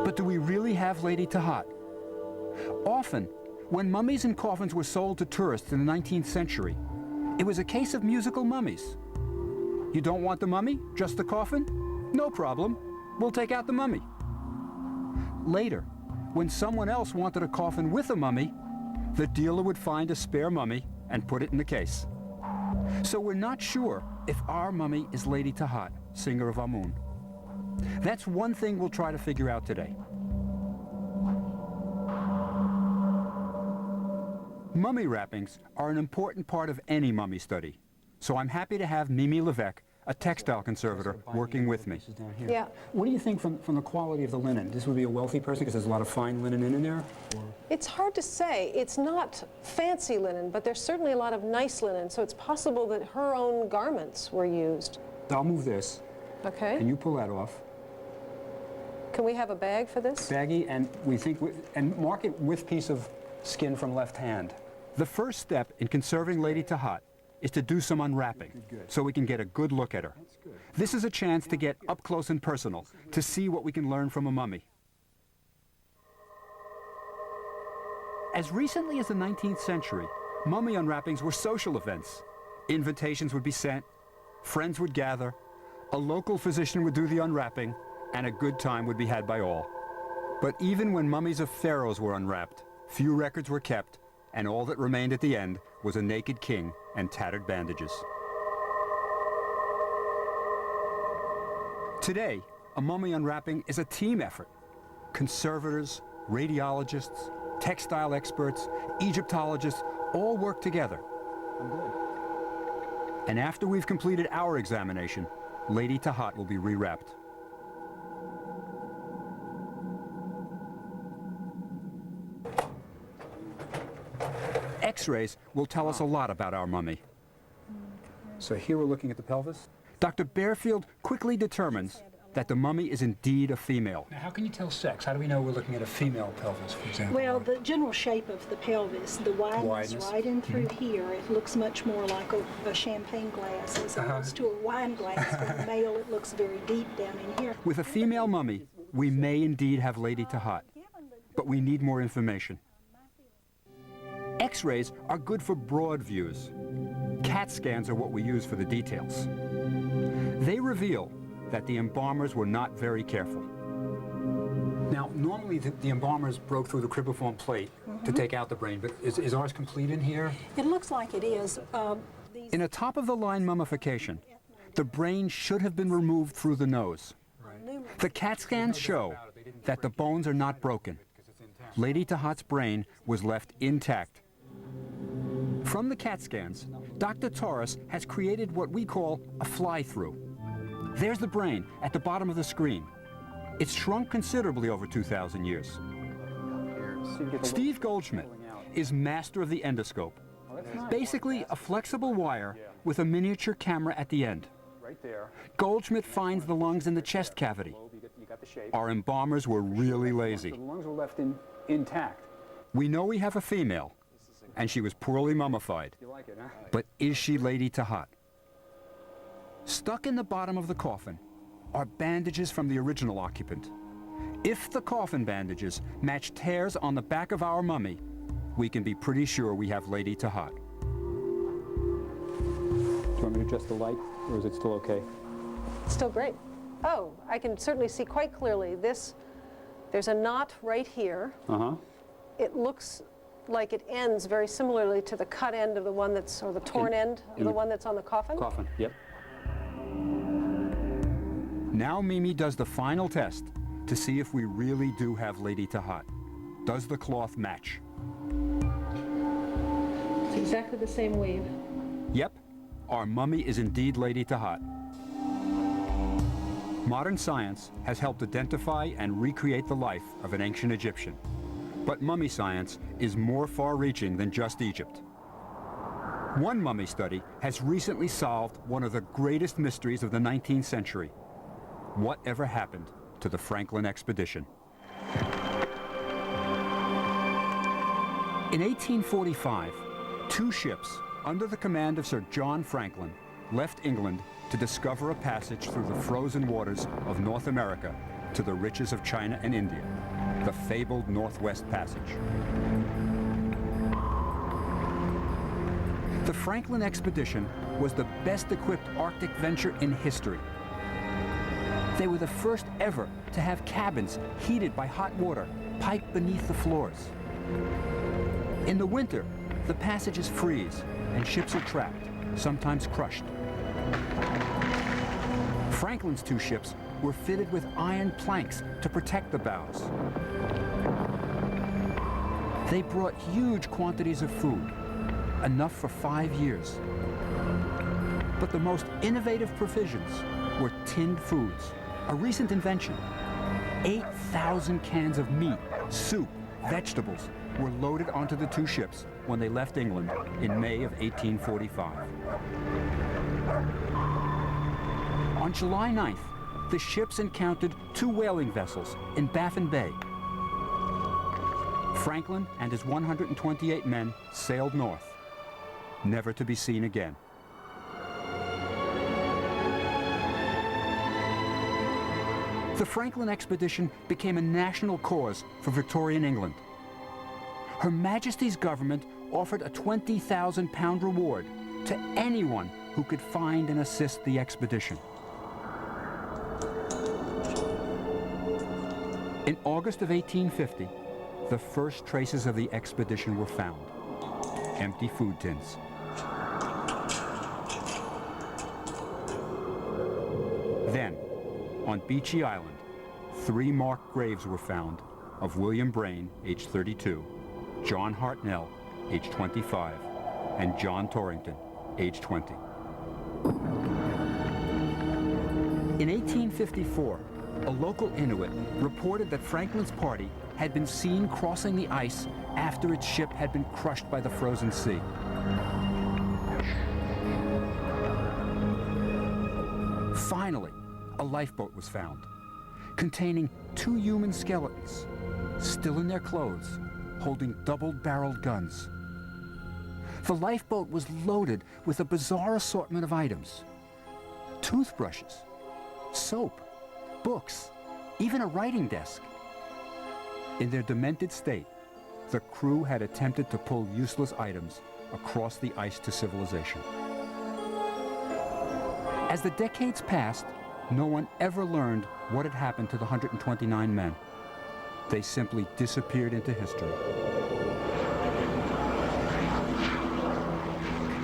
But do we really have Lady Tahat? Often, when mummies and coffins were sold to tourists in the 19th century, it was a case of musical mummies. You don't want the mummy, just the coffin? No problem, we'll take out the mummy. Later, when someone else wanted a coffin with a mummy, the dealer would find a spare mummy and put it in the case. So we're not sure if our mummy is Lady Tahat, singer of Amun. That's one thing we'll try to figure out today. Mummy wrappings are an important part of any mummy study. So I'm happy to have Mimi Levesque, a textile conservator, working with me. Yeah. What do you think from the quality of the linen? This would be a wealthy person because there's a lot of fine linen in there? Or? It's hard to say. It's not fancy linen, but there's certainly a lot of nice linen, so it's possible that her own garments were used. I'll move this. Okay. And you pull that off. Can we have a bag for this? Baggy, and we think, and mark it with piece of skin from left hand. The first step in conserving Lady Tahat is to do some unwrapping so we can get a good look at her. This is a chance to get up close and personal, to see what we can learn from a mummy. As recently as the 19th century, mummy unwrappings were social events. Invitations would be sent, friends would gather, a local physician would do the unwrapping, and a good time would be had by all. But even when mummies of pharaohs were unwrapped, few records were kept, and all that remained at the end was a naked king and tattered bandages. Today, a mummy unwrapping is a team effort. Conservators, radiologists, textile experts, Egyptologists all work together. I'm good. And after we've completed our examination, Lady Tahat will be rewrapped. X-rays will tell us a lot about our mummy. So here we're looking at the pelvis. Dr. Bearfield quickly determines that the mummy is indeed a female. Now, how can you tell sex? How do we know we're looking at a female pelvis, for example? Well, the general shape of the pelvis, the wideness right in through here, it looks much more like a champagne glass as opposed to a wine glass. For the male, it looks very deep down in here. With a female mummy, we may indeed have Lady Tahat, but we need more information. X-rays are good for broad views. CAT scans are what we use for the details. They reveal that the embalmers were not very careful. Now, normally the embalmers broke through the cribriform plate to take out the brain, but is ours complete in here? It looks like it is. In a top-of-the-line mummification, the brain should have been removed through the nose. The CAT scans show that the bones are not broken. Lady Tahat's brain was left intact. From the CAT scans, Dr. Torres has created what we call a fly-through. There's the brain at the bottom of the screen. It's shrunk considerably over 2,000 years. Steve Goldschmidt is master of the endoscope. Basically, a flexible wire with a miniature camera at the end. Goldschmidt finds the lungs in the chest cavity. Our embalmers were really lazy. The lungs were left intact. We know we have a female, and she was poorly mummified. But is she Lady Tahat? Stuck in the bottom of the coffin are bandages from the original occupant. If the coffin bandages match tears on the back of our mummy, we can be pretty sure we have Lady Tahat. Do you want me to adjust the light, or is it still okay? It's still great. Oh, I can certainly see quite clearly there's a knot right here. It looks like it ends very similarly to the cut end of the one that's, or the torn end of the one that's on the coffin. Yep. Now Mimi does the final test to see if we really do have Lady Tahat. Does the cloth match? It's exactly the same weave. Yep, our mummy is indeed Lady Tahat. Modern science has helped identify and recreate the life of an ancient Egyptian. But mummy science is more far-reaching than just Egypt. One mummy study has recently solved one of the greatest mysteries of the 19th century. Whatever happened to the Franklin expedition? In 1845, two ships under the command of Sir John Franklin left England to discover a passage through the frozen waters of North America to the riches of China and India, the fabled Northwest Passage. The Franklin expedition was the best-equipped Arctic venture in history. They were the first ever to have cabins heated by hot water piped beneath the floors. In the winter, the passages freeze and ships are trapped, sometimes crushed. Franklin's two ships were fitted with iron planks to protect the bows. They brought huge quantities of food, enough for 5 years. But the most innovative provisions were tinned foods, a recent invention. 8,000 cans of meat, soup, vegetables were loaded onto the two ships when they left England in May of 1845. On July 9th, the ships encountered two whaling vessels in Baffin Bay. Franklin and his 128 men sailed north, never to be seen again. The Franklin expedition became a national cause for Victorian England. Her Majesty's government offered a £20,000 reward to anyone who could find and assist the expedition. In August of 1850, the first traces of the expedition were found. Empty food tins. Then, on Beechey Island, 3 marked graves were found of William Brain, age 32, John Hartnell, age 25, and John Torrington, age 20. In 1854, a local Inuit reported that Franklin's party had been seen crossing the ice after its ship had been crushed by the frozen sea. Finally, a lifeboat was found, containing 2 human skeletons, still in their clothes, holding double-barreled guns. The lifeboat was loaded with a bizarre assortment of items: toothbrushes, soap, books, even a writing desk. In their demented state, the crew had attempted to pull useless items across the ice to civilization. As the decades passed, no one ever learned what had happened to the 129 men. They simply disappeared into history.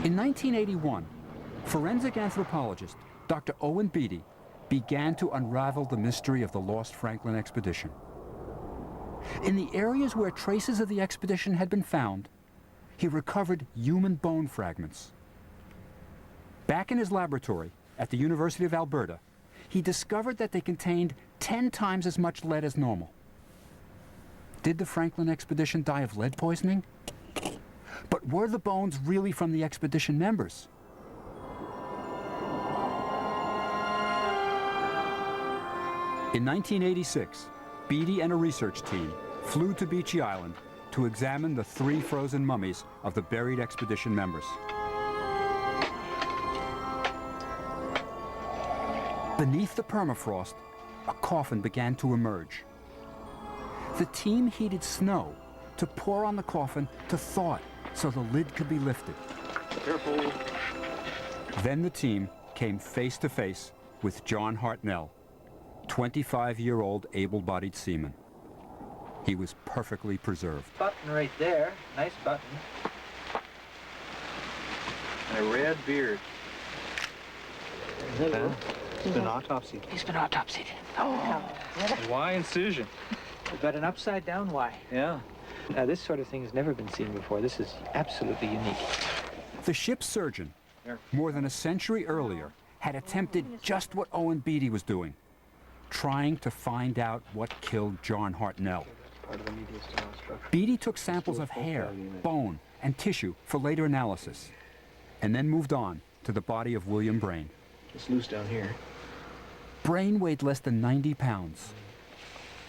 In 1981, forensic anthropologist Dr. Owen Beatty began to unravel the mystery of the lost Franklin expedition. In the areas where traces of the expedition had been found, he recovered human bone fragments. Back in his laboratory at the University of Alberta, he discovered that they contained 10 times as much lead as normal. Did the Franklin expedition die of lead poisoning? But were the bones really from the expedition members? In 1986, Beatty and a research team flew to Beechey Island to examine the 3 frozen mummies of the buried expedition members. Beneath the permafrost, a coffin began to emerge. The team heated snow to pour on the coffin to thaw it so the lid could be lifted. Careful. Then the team came face to face with John Hartnell, 25-year-old able-bodied seaman. He was perfectly preserved. Button right there, nice button. And a red beard. Hello. He's been autopsied. He's been autopsied. Oh. Y incision. But an upside-down Y. Yeah. Now, this sort of thing has never been seen before. This is absolutely unique. The ship's surgeon, more than a century earlier, had attempted just what Owen Beatty was doing, trying to find out what killed John Hartnell. Beatty took samples of hair, bone, and tissue for later analysis, and then moved on to the body of William Brain. It's loose down here. Brain weighed less than 90 pounds.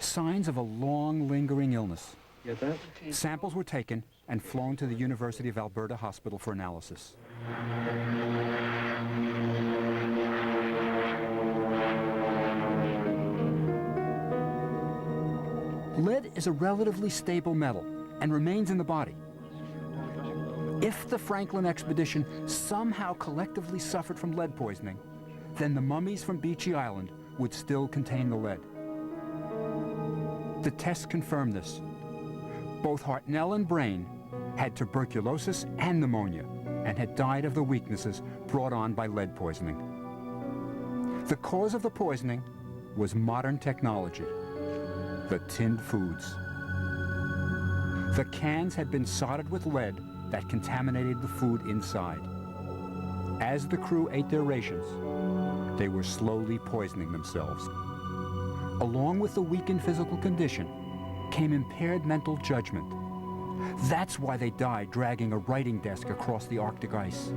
Signs of a long, lingering illness. Get that? Samples were taken and flown to the University of Alberta Hospital for analysis. Lead is a relatively stable metal and remains in the body. If the Franklin expedition somehow collectively suffered from lead poisoning, then the mummies from Beechey Island would still contain the lead. The tests confirmed this. Both Hartnell and Brain had tuberculosis and pneumonia and had died of the weaknesses brought on by lead poisoning. The cause of the poisoning was modern technology, the tinned foods. The cans had been soldered with lead that contaminated the food inside. As the crew ate their rations, they were slowly poisoning themselves. Along with the weakened physical condition came impaired mental judgment. That's why they died dragging a writing desk across the Arctic ice.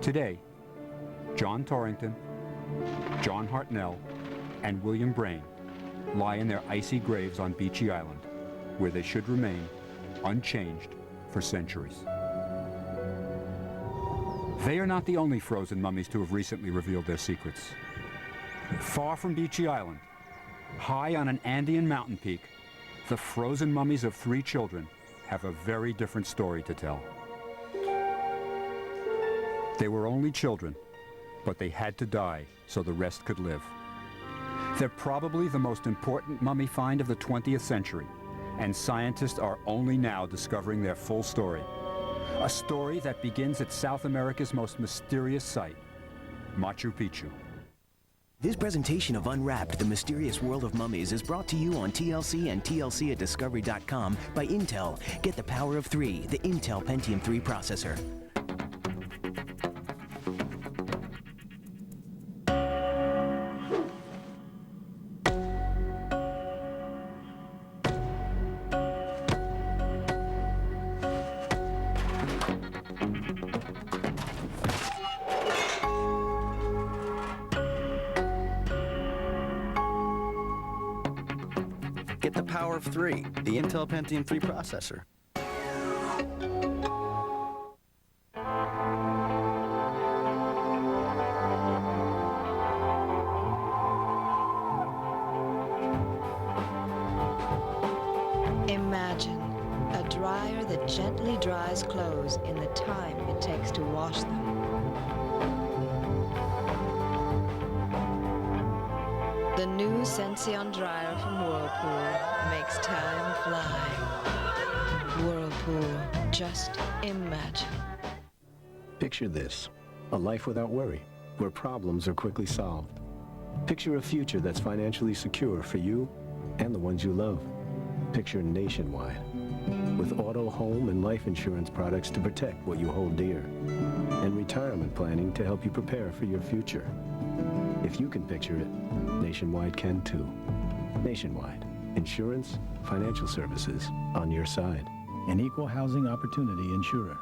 Today, John Torrington, John Hartnell, and William Brain lie in their icy graves on Beechey Island, where they should remain unchanged for centuries. They are not the only frozen mummies to have recently revealed their secrets. Far from Beechey Island, high on an Andean mountain peak, the frozen mummies of 3 children have a very different story to tell. They were only children, but they had to die so the rest could live. They're probably the most important mummy find of the 20th century, and scientists are only now discovering their full story. A story that begins at South America's most mysterious site, Machu Picchu. This presentation of Unwrapped, The Mysterious World of Mummies is brought to you on TLC and TLC at Discovery.com by Intel. Get the power of 3, the Intel Pentium 3 processor. power of 3, the Intel Pentium 3 processor. Imagine a dryer that gently dries clothes in the time it takes to wash them. The new Sension dryer from Whirlpool makes time fly. Whirlpool, just imagine. Picture this, a life without worry, where problems are quickly solved. Picture a future that's financially secure for you and the ones you love. Picture Nationwide, with auto, home, and life insurance products to protect what you hold dear, and retirement planning to help you prepare for your future. If you can picture it, Nationwide can too. Nationwide, insurance, financial services on your side. An equal housing opportunity insurer.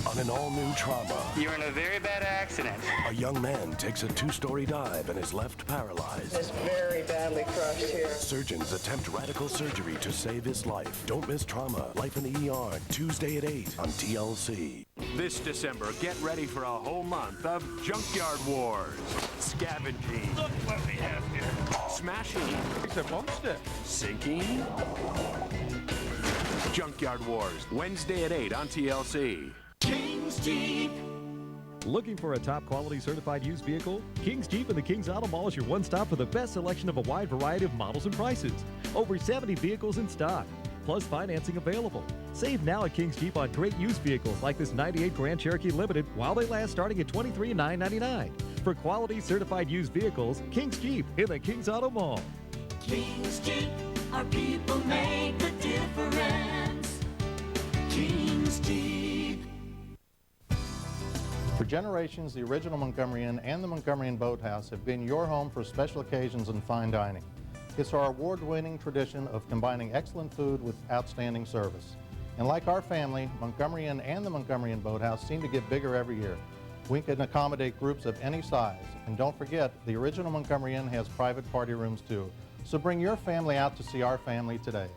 On an all-new Trauma, You're in a very bad accident. a young man takes a 2-story dive and is left paralyzed. It's very badly crushed here. Surgeons attempt radical surgery to save his life. Don't miss Trauma, Life in the ER, Tuesday at 8 on TLC. This December, get ready for a whole month of Junkyard Wars. Scavenging. Look what we have here. Smashing. It's a monster. Sinking. Junkyard Wars, Wednesday at 8 on TLC. King's Jeep. Looking for a top quality certified used vehicle? King's Jeep and the King's Auto Mall is your one stop for the best selection of a wide variety of models and prices. Over 70 vehicles in stock, plus financing available. Save now at King's Jeep on great used vehicles like this 98 Grand Cherokee Limited while they last, starting at $23,999. For quality certified used vehicles, King's Jeep in the King's Auto Mall. King's Jeep, our people make the difference. King's Jeep. For generations, the original Montgomeryan and the Montgomeryan Boathouse have been your home for special occasions and fine dining. It's our award-winning tradition of combining excellent food with outstanding service. And like our family, Montgomeryan and the Montgomeryan Boathouse seem to get bigger every year. We can accommodate groups of any size. And don't forget, the original Montgomeryan has private party rooms too. So bring your family out to see our family today.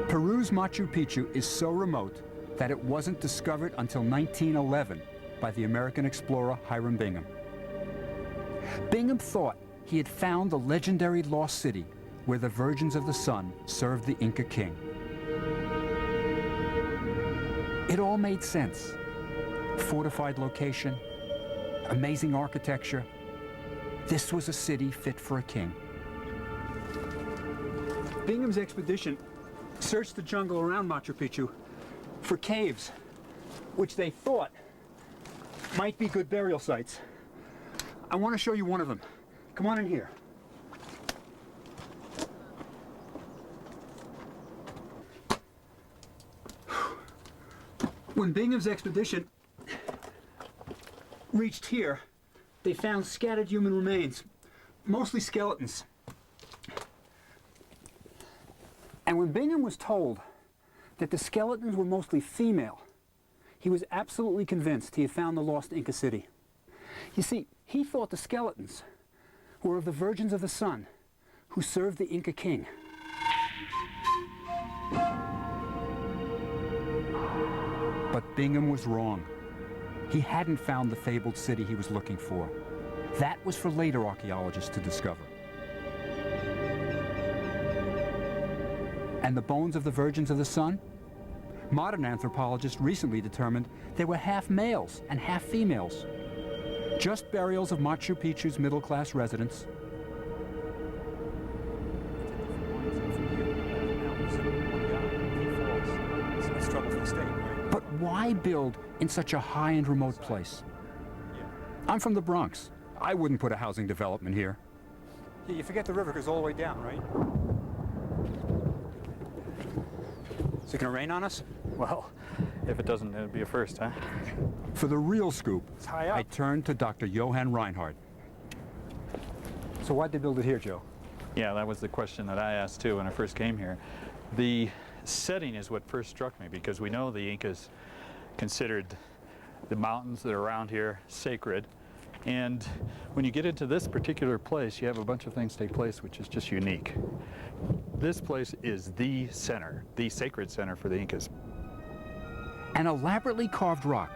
Peru's Machu Picchu is so remote that it wasn't discovered until 1911 by the American explorer Hiram Bingham. Bingham thought he had found the legendary lost city where the Virgins of the Sun served the Inca king. It all made sense. Fortified location, amazing architecture. This was a city fit for a king. Bingham's expedition searched the jungle around Machu Picchu for caves, which they thought might be good burial sites. I want to show you one of them. Come on in here. When Bingham's expedition reached here, they found scattered human remains, mostly skeletons. And when Bingham was told that the skeletons were mostly female, he was absolutely convinced he had found the lost Inca city. You see, he thought the skeletons were of the Virgins of the Sun who served the Inca king. But Bingham was wrong. He hadn't found the fabled city he was looking for. That was for later archaeologists to discover. And the bones of the Virgins of the Sun? Modern anthropologists recently determined they were half males and half females. Just burials of Machu Picchu's middle-class residents. But why build in such a high and remote place? I'm from the Bronx. I wouldn't put a housing development here. Yeah, you forget the river goes all the way down, right? Is it gonna rain on us? Well, if it doesn't, it'd be a first, huh? For the real scoop, I turned to Dr. Johann Reinhardt. So why'd they build it here, Joe? Yeah, that was the question that I asked too when I first came here. The setting is what first struck me, because we know the Incas considered the mountains that are around here sacred. And when you get into this particular place, you have a bunch of things take place which is just unique. This place is the center, the sacred center for the Incas. An elaborately carved rock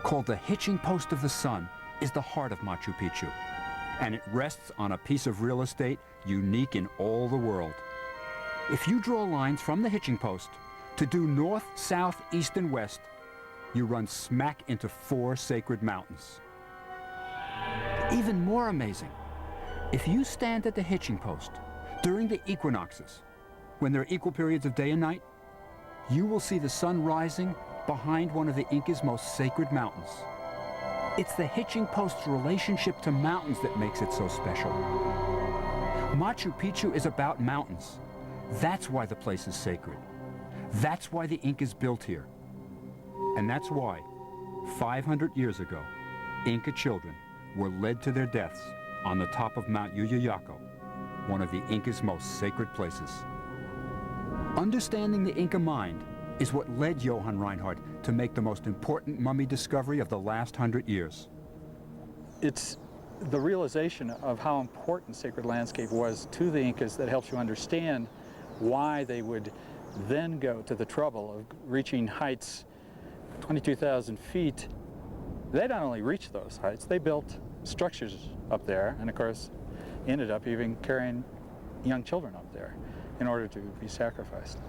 called the hitching post of the sun is the heart of Machu Picchu, and it rests on a piece of real estate unique in all the world. If you draw lines from the hitching post to due north, south, east, and west, you run smack into 4 sacred mountains. Even more amazing, if you stand at the hitching post during the equinoxes, when there are equal periods of day and night, you will see the sun rising behind one of the Incas' most sacred mountains. It's the hitching post's relationship to mountains that makes it so special. Machu Picchu is about mountains. That's why the place is sacred. That's why the Incas built here. And that's why, 500 years ago, Inca children were led to their deaths on the top of Mount Yuyayaco, one of the Incas' most sacred places. Understanding the Inca mind is what led Johann Reinhardt to make the most important mummy discovery of the last 100 years. It's the realization of how important sacred landscape was to the Incas that helps you understand why they would then go to the trouble of reaching heights 22,000 feet. They not only reached those heights, they built structures up there, and of course ended up even carrying young children up there in order to be sacrificed.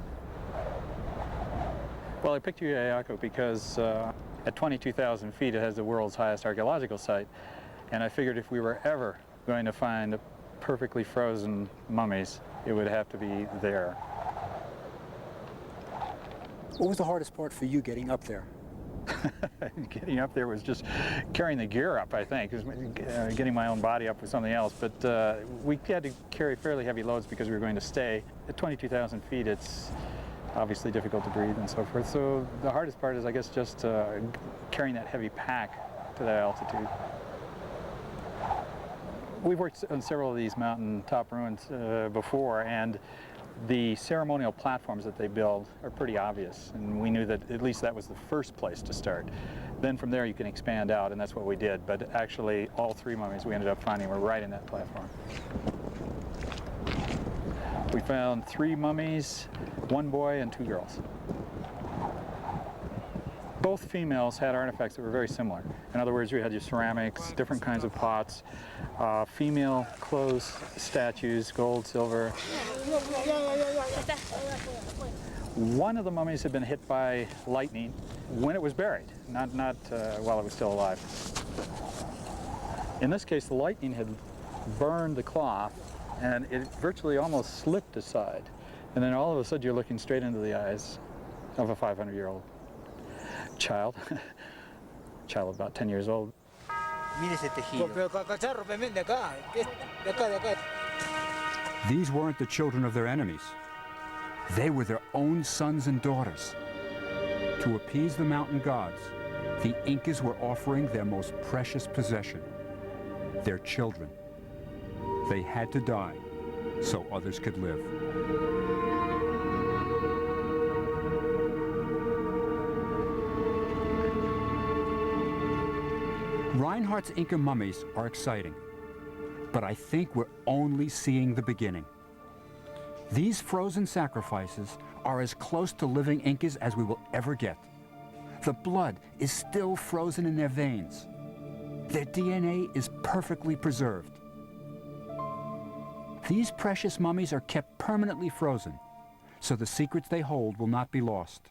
Well, I picked Yuyayaco because at 22,000 feet it has the world's highest archaeological site, and I figured if we were ever going to find perfectly frozen mummies, it would have to be there. What was the hardest part for you getting up there? Getting up there was just carrying the gear up, I think. Getting my own body up was something else, but we had to carry fairly heavy loads because we were going to stay. At 22,000 feet, it's obviously difficult to breathe and so forth. So the hardest part is, I guess, just carrying that heavy pack to that altitude. We've worked on several of these mountaintop ruins before, and the ceremonial platforms that they build are pretty obvious, and we knew that at least that was the first place to start. Then from there you can expand out, and that's what we did. But actually all 3 mummies we ended up finding were right in that platform. We found 3 mummies, 1 boy and 2 girls. Both females had artifacts that were very similar. In other words, you had your ceramics, different kinds of pots, female clothes, statues, gold, silver. One of the mummies had been hit by lightning when it was buried, not while it was still alive. In this case, the lightning had burned the cloth, and it virtually almost slipped aside. And then all of a sudden, you're looking straight into the eyes of a 500-year-old child, child about 10 years old. These weren't the children of their enemies. They were their own sons and daughters. To appease the mountain gods, the Incas were offering their most precious possession, their children. They had to die so others could live. Reinhardt's Inca mummies are exciting, but I think we're only seeing the beginning. These frozen sacrifices are as close to living Incas as we will ever get. The blood is still frozen in their veins. Their DNA is perfectly preserved. These precious mummies are kept permanently frozen, so the secrets they hold will not be lost.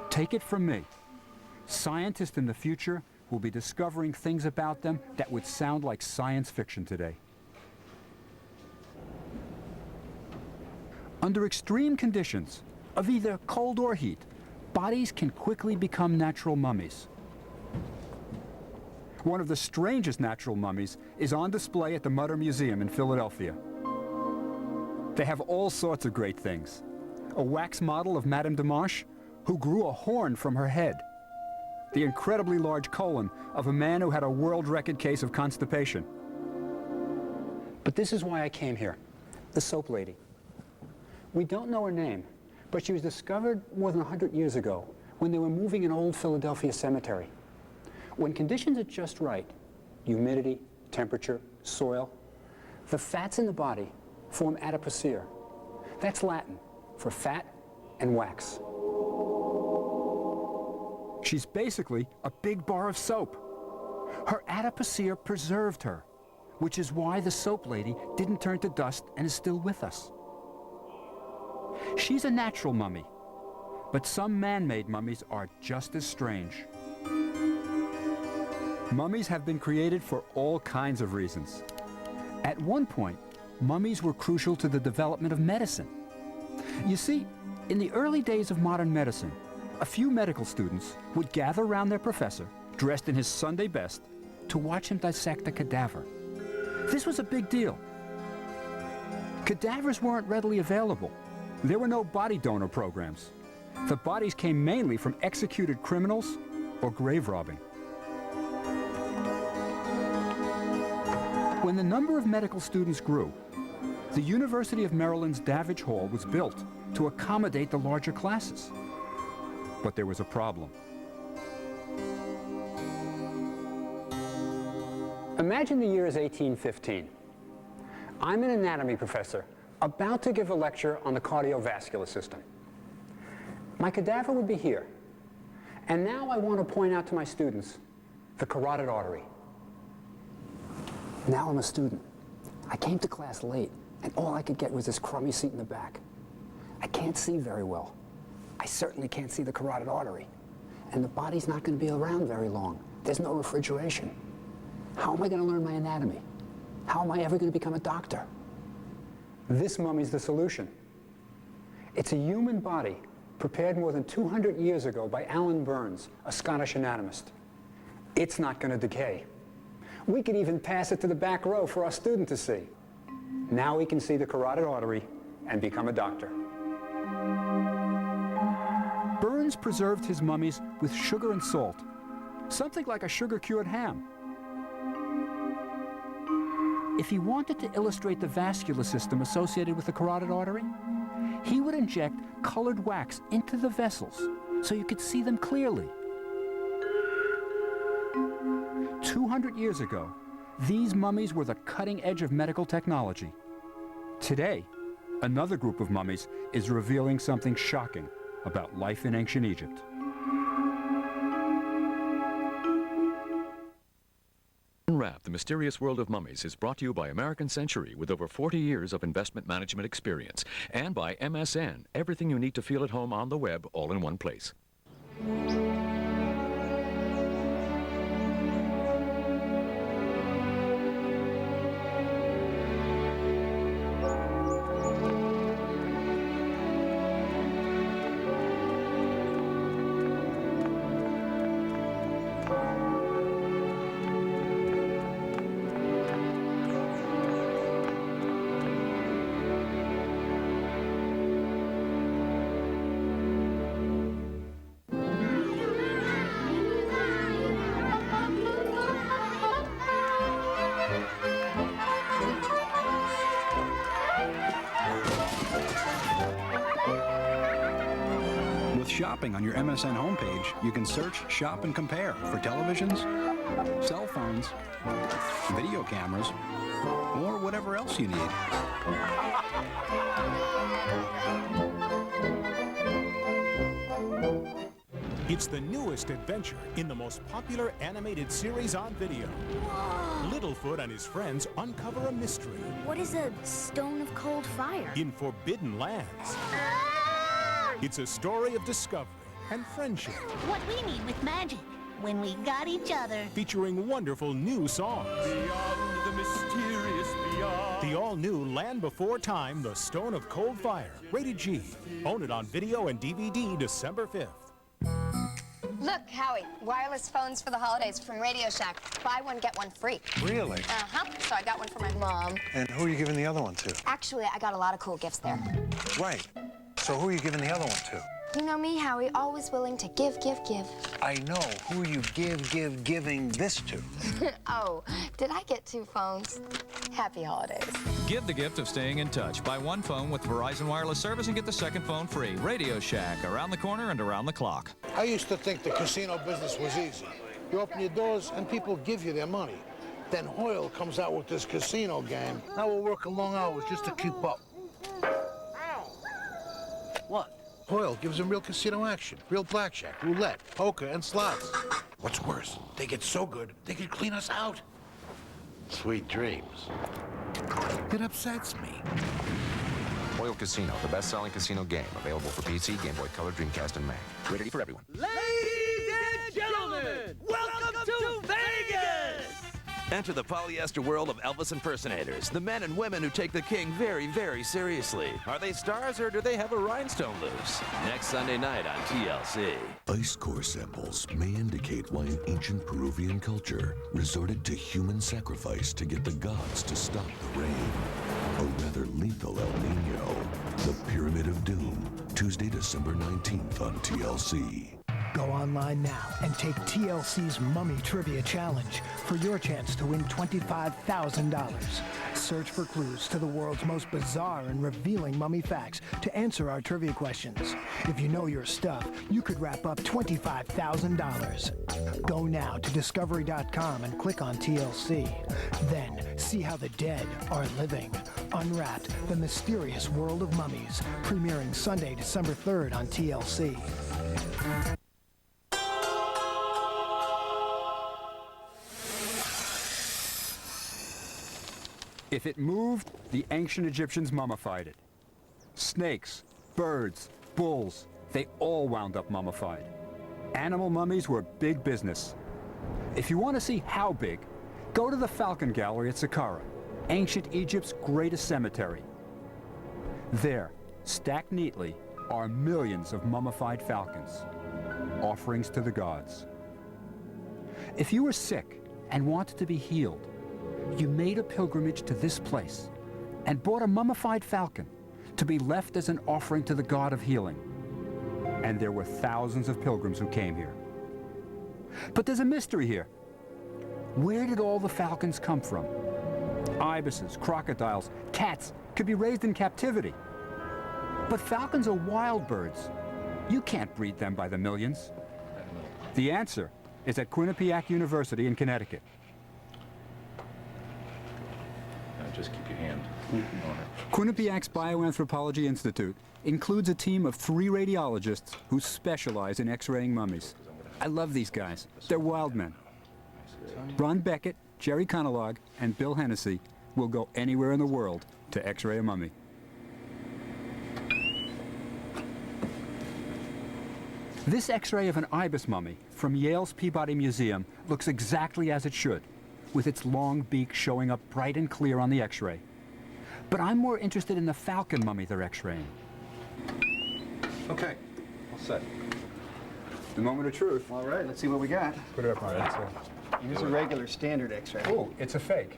Take it from me, scientists in the future will be discovering things about them that would sound like science fiction today. Under extreme conditions of either cold or heat, bodies can quickly become natural mummies. One of the strangest natural mummies is on display at the Mutter Museum in Philadelphia. They have all sorts of great things. A wax model of Madame de Marche, who grew a horn from her head. The incredibly large colon of a man who had a world record case of constipation. But this is why I came here, the soap lady. We don't know her name, but she was discovered more than 100 years ago when they were moving an old Philadelphia cemetery. When conditions are just right, humidity, temperature, soil, the fats in the body form adipocere. That's Latin for fat and wax. She's basically a big bar of soap. Her adipocere preserved her, which is why the soap lady didn't turn to dust and is still with us. She's a natural mummy, but some man-made mummies are just as strange. Mummies have been created for all kinds of reasons. At one point, mummies were crucial to the development of medicine. You see, in the early days of modern medicine, a few medical students would gather around their professor, dressed in his Sunday best, to watch him dissect a cadaver. This was a big deal. Cadavers weren't readily available. There were no body donor programs. The bodies came mainly from executed criminals or grave robbing. When the number of medical students grew, the University of Maryland's Davidge Hall was built to accommodate the larger classes. But there was a problem. Imagine the year is 1815. I'm an anatomy professor about to give a lecture on the cardiovascular system. My cadaver would be here. And now I want to point out to my students the carotid artery. Now I'm a student. I came to class late, and all I could get was this crummy seat in the back. I can't see very well. I certainly can't see the carotid artery. And the body's not going to be around very long. There's no refrigeration. How am I going to learn my anatomy? How am I ever going to become a doctor? This mummy's the solution. It's a human body prepared more than 200 years ago by Alan Burns, a Scottish anatomist. It's not going to decay. We could even pass it to the back row for our student to see. Now he can see the carotid artery and become a doctor. Burns preserved his mummies with sugar and salt, something like a sugar-cured ham. If he wanted to illustrate the vascular system associated with the carotid artery, he would inject colored wax into the vessels so you could see them clearly. 200 years ago, these mummies were the cutting edge of medical technology. Today, another group of mummies is revealing something shocking about life in ancient Egypt. Unwrapped, the mysterious world of mummies is brought to you by American Century with over 40 years of investment management experience, and by MSN, everything you need to feel at home on the web all in one place. Shopping on your MSN homepage, you can search, shop, and compare for televisions, cell phones, video cameras, or whatever else you need. It's the newest adventure in the most popular animated series on video. Whoa. Littlefoot and his friends uncover a mystery. What is a stone of cold fire? In forbidden lands. It's a story of discovery and friendship. What we need with magic, when we got each other. Featuring wonderful new songs. Beyond the mysterious beyond. The all-new Land Before Time, The Stone of Cold Fire. Rated G. Own it on video and DVD December 5th. Look, Howie, wireless phones for the holidays from Radio Shack. Buy one, get one free. Really? Uh-huh. So I got one for my mom. And who are you giving the other one to? Actually, I got a lot of cool gifts there. Right. So who are you giving the other one to? You know me, Howie, always willing to give. I know. Who are you giving this to? Oh, did I get 2 phones? Happy holidays. Give the gift of staying in touch. Buy 1 phone with Verizon Wireless Service and get the 2nd phone free. Radio Shack, around the corner and around the clock. I used to think the casino business was easy. You open your doors and people give you their money. Then Hoyle comes out with this casino game. Now we're working long hours just to keep up. What? Hoyle gives them real casino action, real blackjack, roulette, poker, and slots. What's worse, they get so good, they can clean us out. Sweet dreams. It upsets me. Hoyle Casino, the best-selling casino game. Available for PC, Game Boy Color, Dreamcast, and Mac. Rated for everyone. Ladies and gentlemen, welcome to Vegas! Enter the polyester world of Elvis impersonators, the men and women who take the king very, very seriously. Are they stars or do they have a rhinestone loose? Next Sunday night on TLC. Ice core samples may indicate why an ancient Peruvian culture resorted to human sacrifice to get the gods to stop the rain. A rather lethal El Nino. The Pyramid of Doom, Tuesday, December 19th on TLC. Go online now and take TLC's Mummy Trivia Challenge for your chance to win $25,000. Search for clues to the world's most bizarre and revealing mummy facts to answer our trivia questions. If you know your stuff, you could wrap up $25,000. Go now to Discovery.com and click on TLC. Then see how the dead are living. Unwrapped, the mysterious world of mummies, premiering Sunday, December 3rd on TLC. If it moved, the ancient Egyptians mummified it. Snakes, birds, bulls, they all wound up mummified. Animal mummies were big business. If you want to see how big, go to the Falcon Gallery at Saqqara, ancient Egypt's greatest cemetery. There, stacked neatly, are millions of mummified falcons, offerings to the gods. If you were sick and wanted to be healed, you made a pilgrimage to this place and bought a mummified falcon to be left as an offering to the god of healing. And there were thousands of pilgrims who came here. But there's a mystery here. Where did all the falcons come from? Ibises, crocodiles, cats could be raised in captivity. But falcons are wild birds. You can't breed them by the millions. The answer is at Quinnipiac University in Connecticut. Just keep your hand on it. Quinnipiac's Bioanthropology Institute includes a team of 3 radiologists who specialize in X-raying mummies. I love these guys. They're wild men. Ron Beckett, Jerry Conalog, and Bill Hennessy will go anywhere in the world to X-ray a mummy. This X-ray of an ibis mummy from Yale's Peabody Museum looks exactly as it should, with its long beak showing up bright and clear on the X-ray. But I'm more interested in the falcon mummy they're X-raying. Okay, all set. The moment of truth. All right, let's see what we got. Put it up on it. Here's a regular standard X-ray. Oh, it's a fake.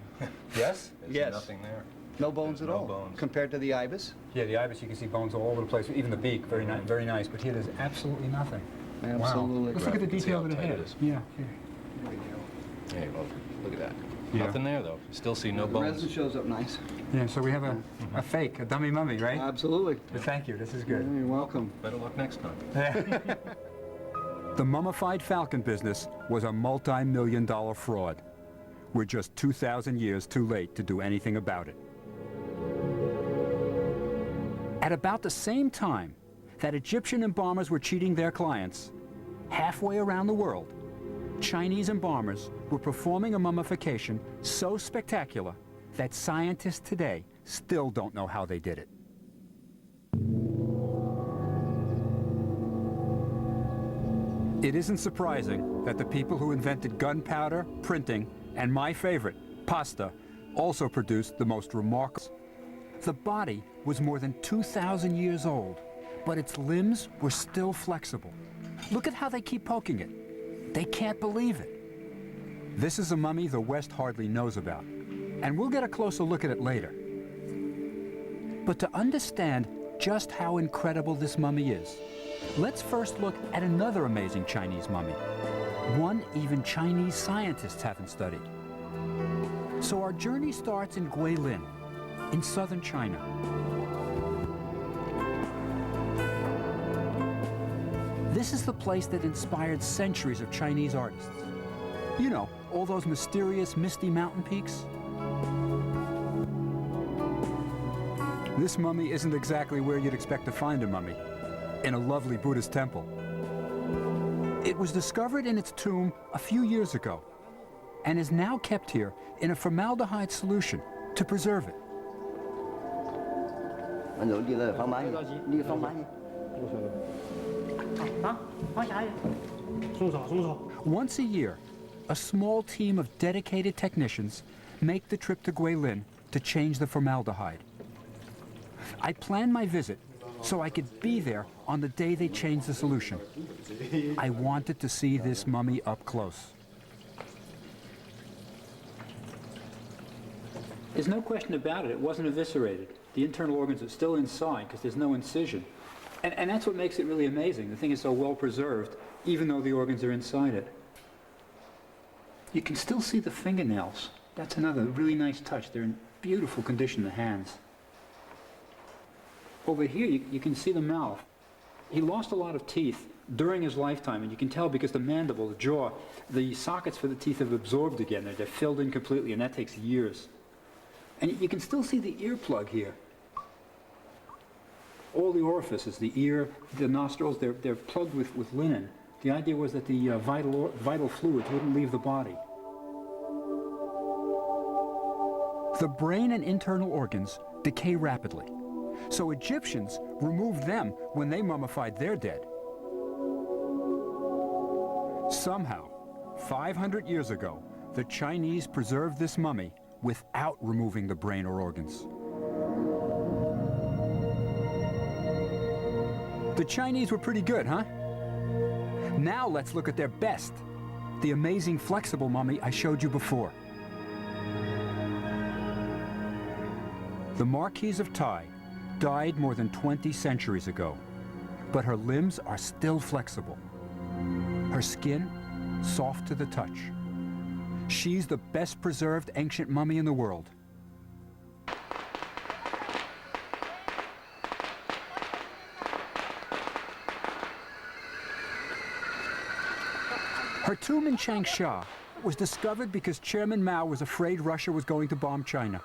Yes? Yes. Nothing there. No bones at all. Bones. Compared to the ibis? Yeah, the ibis, you can see bones all over the place. Even the beak, very nice. But here, there's absolutely nothing. Absolutely. Wow. Let's look at the detail of the head. Yeah. Here. There we go. Hey, well, look at that. Yeah. Nothing there, though. Still see no The bones. resin shows up nice. Yeah, so we have a fake, a dummy mummy, right? Absolutely. But thank you. This is good. You're welcome. Better luck next time. Yeah. The mummified falcon business was a multi-million-dollar fraud. We're just 2,000 years too late to do anything about it. At about the same time that Egyptian embalmers were cheating their clients, halfway around the world, Chinese embalmers were performing a mummification so spectacular that scientists today still don't know how they did it. It isn't surprising that the people who invented gunpowder, printing, and my favorite, pasta, also produced the most remarkable. The body was more than 2,000 years old, but its limbs were still flexible. Look at how they keep poking it. They can't believe it. This is a mummy the West hardly knows about, and we'll get a closer look at it later. But to understand just how incredible this mummy is, Let's first look at another amazing Chinese mummy. One even Chinese scientists haven't studied. So our journey starts in Guilin, in southern China. This is the place that inspired centuries of Chinese artists. You know, all those mysterious, misty mountain peaks. This mummy isn't exactly where you'd expect to find a mummy, in a lovely Buddhist temple. It was discovered in its tomb a few years ago and is now kept here in a formaldehyde solution to preserve it. Once a year, a small team of dedicated technicians make the trip to Guilin to change the formaldehyde. I planned my visit so I could be there on the day they changed the solution. I wanted to see this mummy up close. There's no question about it. It wasn't eviscerated. The internal organs are still inside because there's no incision. And that's what makes it really amazing. The thing is so well preserved, even though the organs are inside it. You can still see the fingernails. That's another really nice touch. They're in beautiful condition, the hands. Over here, you can see the mouth. He lost a lot of teeth during his lifetime, and you can tell because the mandible, the jaw, the sockets for the teeth have absorbed again. They're filled in completely, and that takes years. And you can still see the earplug here. All the orifices, the ear, the nostrils, they're plugged with linen. The idea was that the vital fluids wouldn't leave the body. The brain and internal organs decay rapidly. So Egyptians removed them when they mummified their dead. Somehow, 500 years ago, the Chinese preserved this mummy without removing the brain or organs. The Chinese were pretty good, huh? Now let's look at their best, the amazing flexible mummy I showed you before. The Marquise of Tai died more than 20 centuries ago, but her limbs are still flexible. Her skin, soft to the touch. She's the best preserved ancient mummy in the world. Her tomb in Changsha was discovered because Chairman Mao was afraid Russia was going to bomb China.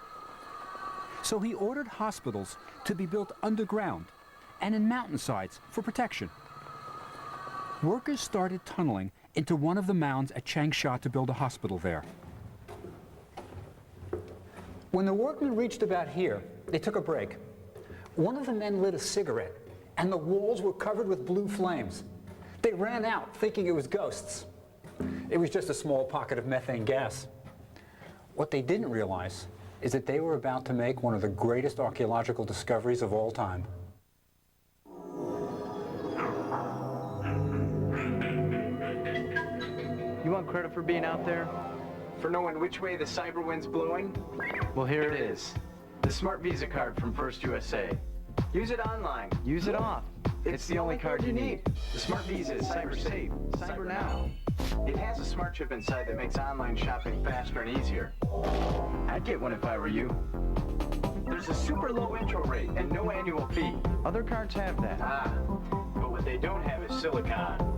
So he ordered hospitals to be built underground and in mountainsides for protection. Workers started tunneling into one of the mounds at Changsha to build a hospital there. When the workmen reached about here, they took a break. One of the men lit a cigarette, and the walls were covered with blue flames. They ran out, thinking it was ghosts. It was just a small pocket of methane gas. What they didn't realize is that they were about to make one of the greatest archaeological discoveries of all time. You want credit for being out there? For knowing which way the cyber wind's blowing? Well, here it is. The Smart Visa card from First USA. Use it online. Use it off. It's the only card you need. The Smart Visa is cyber safe. Cyber now. It has a smart chip inside that makes online shopping faster and easier. I'd get one if I were you. There's a super low intro rate and no annual fee. Other cards have that. Ah, but what they don't have is silicon.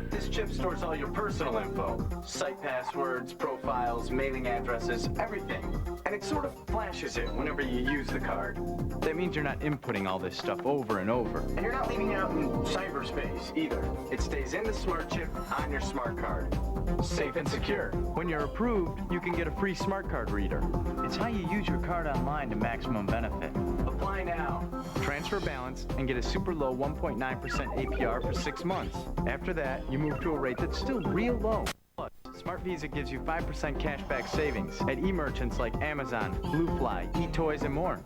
This chip stores all your personal info. Site passwords, profiles, mailing addresses, everything. And it sort of flashes it whenever you use the card. That means you're not inputting all this stuff over and over. And you're not leaving it out in cyberspace either. It stays in the smart chip on your smart card. Safe and secure. When you're approved, you can get a free smart card reader. It's how you use your card online to maximum benefit. Apply now. Transfer balance and get a super low 1.9% APR for 6 months. After that, you move to a rate that's still real low. Plus, Smart Visa gives you 5% cashback savings at e-merchants like Amazon, Bluefly, eToys, and more.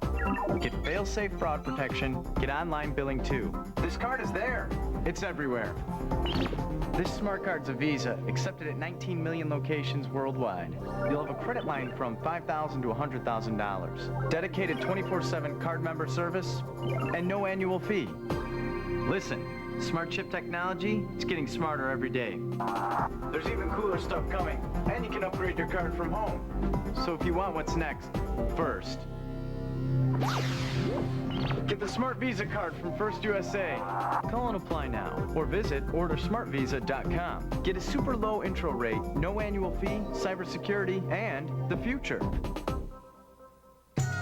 Get fail-safe fraud protection, get online billing too. This card is there. It's everywhere. This smart card's a Visa, accepted at 19 million locations worldwide. You'll have a credit line from $5,000 to $100,000. Dedicated 24/7 card member service, and no annual fee. Listen, smart chip technology is getting smarter every day. There's even cooler stuff coming, and you can upgrade your card from home. So if you want what's next, first, get the Smart Visa card from First USA. Call and apply now, or visit ordersmartvisa.com. Get a super low intro rate, no annual fee, cybersecurity, and the future.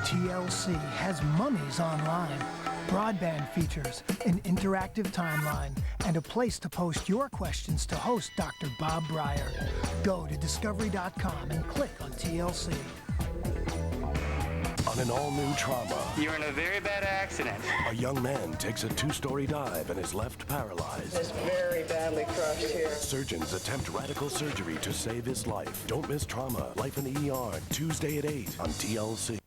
TLC has Mummies online, broadband features, an interactive timeline, and a place to post your questions to host Dr. Bob Breyer. Go to discovery.com and click on TLC. On an all-new trauma, You're in a very bad accident. a young man takes a 2-story dive and is left paralyzed. It's very badly crushed here. Surgeons attempt radical surgery to save his life. Don't miss Trauma, Life in the ER, Tuesday at 8 on TLC.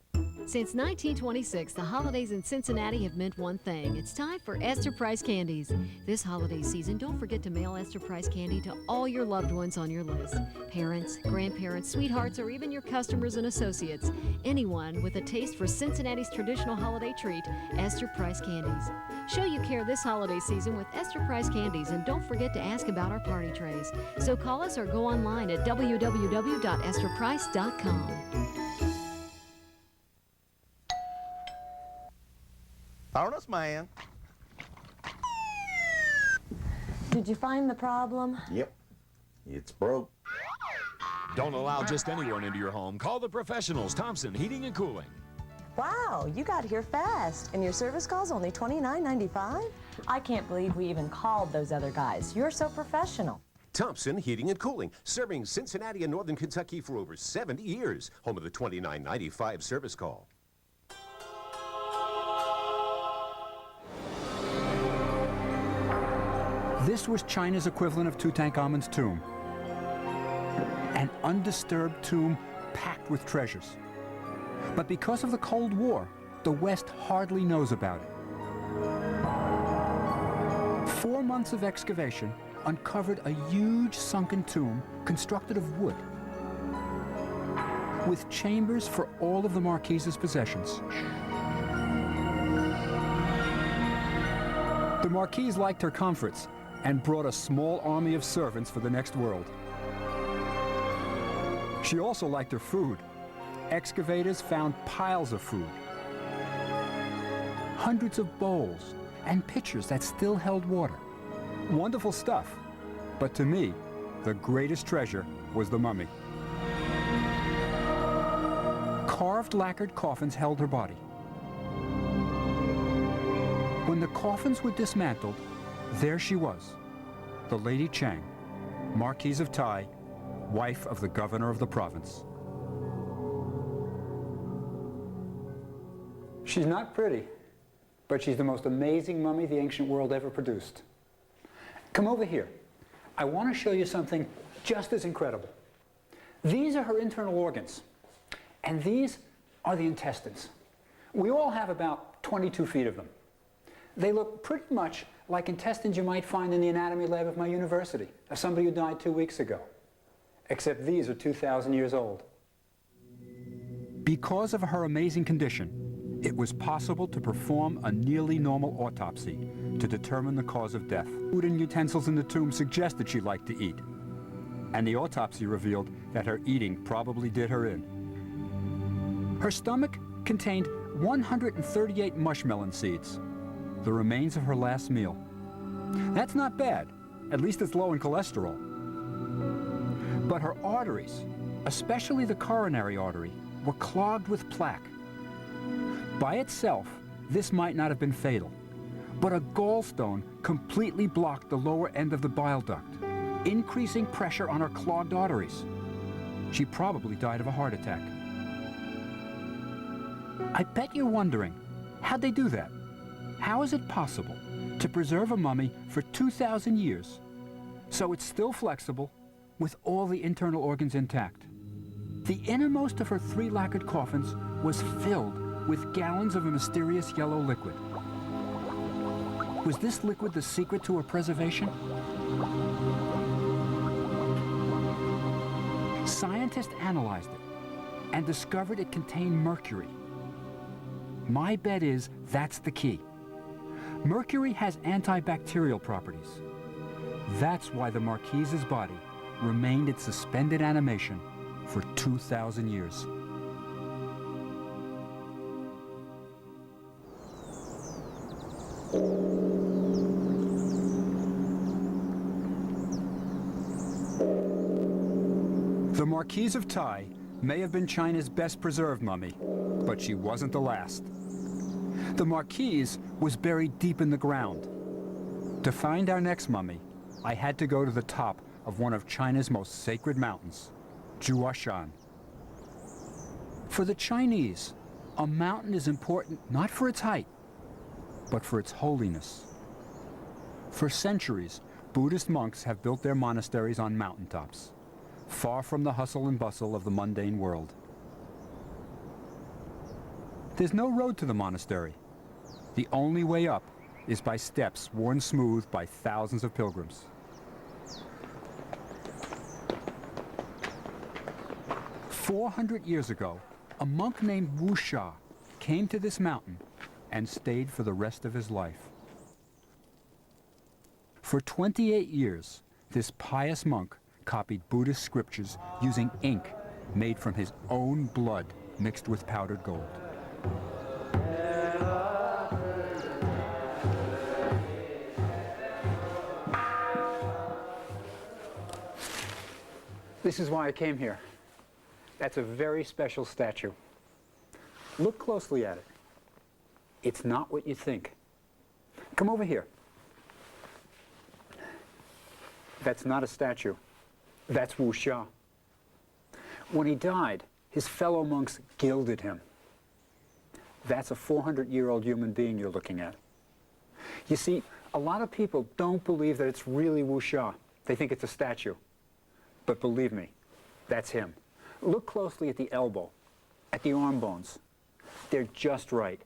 Since 1926, the holidays in Cincinnati have meant one thing. It's time for Esther Price Candies. This holiday season, don't forget to mail Esther Price Candy to all your loved ones on your list. Parents, grandparents, sweethearts, or even your customers and associates. Anyone with a taste for Cincinnati's traditional holiday treat, Esther Price Candies. Show you care this holiday season with Esther Price Candies, and don't forget to ask about our party trays. So call us or go online at www.estherprice.com. Honest man. Did you find the problem? Yep. It's broke. Don't allow just anyone into your home. Call the professionals. Thompson Heating and Cooling. Wow, you got here fast. And your service call's only $29.95? I can't believe we even called those other guys. You're so professional. Thompson Heating and Cooling, serving Cincinnati and Northern Kentucky for over 70 years. Home of the $29.95 service call. This was China's equivalent of Tutankhamun's tomb. An undisturbed tomb packed with treasures. But because of the Cold War, the West hardly knows about it. 4 months of excavation uncovered a huge sunken tomb constructed of wood, with chambers for all of the Marquise's possessions. The Marquise liked her comforts and brought a small army of servants for the next world. She also liked her food. Excavators found piles of food, hundreds of bowls and pitchers that still held water. Wonderful stuff, but to me, the greatest treasure was the mummy. Carved lacquered coffins held her body. When the coffins were dismantled, there she was, the Lady Chang, Marquise of Tai, wife of the governor of the province. She's not pretty, but she's the most amazing mummy the ancient world ever produced. Come over here. I want to show you something just as incredible. These are her internal organs, and these are the intestines. We all have about 22 feet of them. They look pretty much like intestines you might find in the anatomy lab of my university, of somebody who died 2 weeks ago. Except these are 2,000 years old. Because of her amazing condition, it was possible to perform a nearly normal autopsy to determine the cause of death. Food and utensils in the tomb suggested she liked to eat, and the autopsy revealed that her eating probably did her in. Her stomach contained 138 mushmelon seeds, the remains of her last meal. That's not bad. At least it's low in cholesterol. But her arteries, especially the coronary artery, were clogged with plaque. By itself, this might not have been fatal, but a gallstone completely blocked the lower end of the bile duct, increasing pressure on her clogged arteries. She probably died of a heart attack. I bet you're wondering, how'd they do that? How is it possible to preserve a mummy for 2,000 years so it's still flexible, with all the internal organs intact. The innermost of her 3 lacquered coffins was filled with gallons of a mysterious yellow liquid. Was this liquid the secret to her preservation? Scientists analyzed it and discovered it contained mercury. My bet is that's the key. Mercury has antibacterial properties. That's why the Marquise's body remained in suspended animation for 2,000 years. The Marquise of Tai may have been China's best preserved mummy, but she wasn't the last. The Marquise was buried deep in the ground. To find our next mummy, I had to go to the top of one of China's most sacred mountains, Juashan. For the Chinese, a mountain is important not for its height, but for its holiness. For centuries, Buddhist monks have built their monasteries on mountaintops, far from the hustle and bustle of the mundane world. There's no road to the monastery. The only way up is by steps worn smooth by thousands of pilgrims. "400 years ago, a monk named Wu Sha came to this mountain and stayed for the rest of his life. For 28 years, this pious monk copied Buddhist scriptures using ink made from his own blood mixed with powdered gold. This is why I came here. That's a very special statue. Look closely at it. It's not what you think. Come over here. That's not a statue. That's Wu Sha. When he died, his fellow monks gilded him. That's a 400-year-old human being you're looking at. You see, a lot of people don't believe that it's really Wu Sha. They think it's a statue. But believe me, that's him. Look closely at the elbow, at the arm bones. They're just right.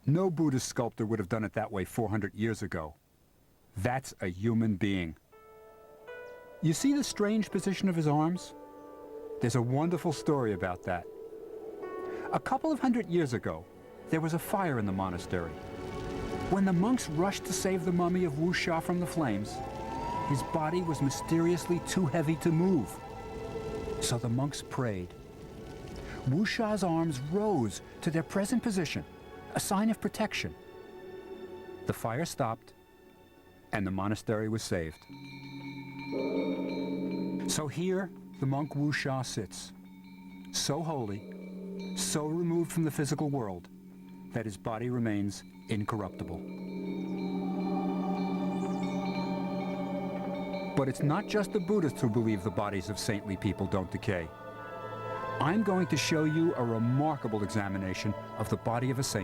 No Buddhist sculptor would have done it that way 400 years ago. That's a human being. You see the strange position of his arms? There's a wonderful story about that. A couple of 100 years ago, there was a fire in the monastery. When the monks rushed to save the mummy of Wu Sha from the flames, his body was mysteriously too heavy to move. So the monks prayed. Wu Sha's arms rose to their present position, a sign of protection. The fire stopped, and the monastery was saved. So here, the monk Wu Sha sits, so holy, so removed from the physical world, that his body remains incorruptible. But it's not just the Buddhists who believe the bodies of saintly people don't decay. I'm going to show you a remarkable examination of the body of a saint.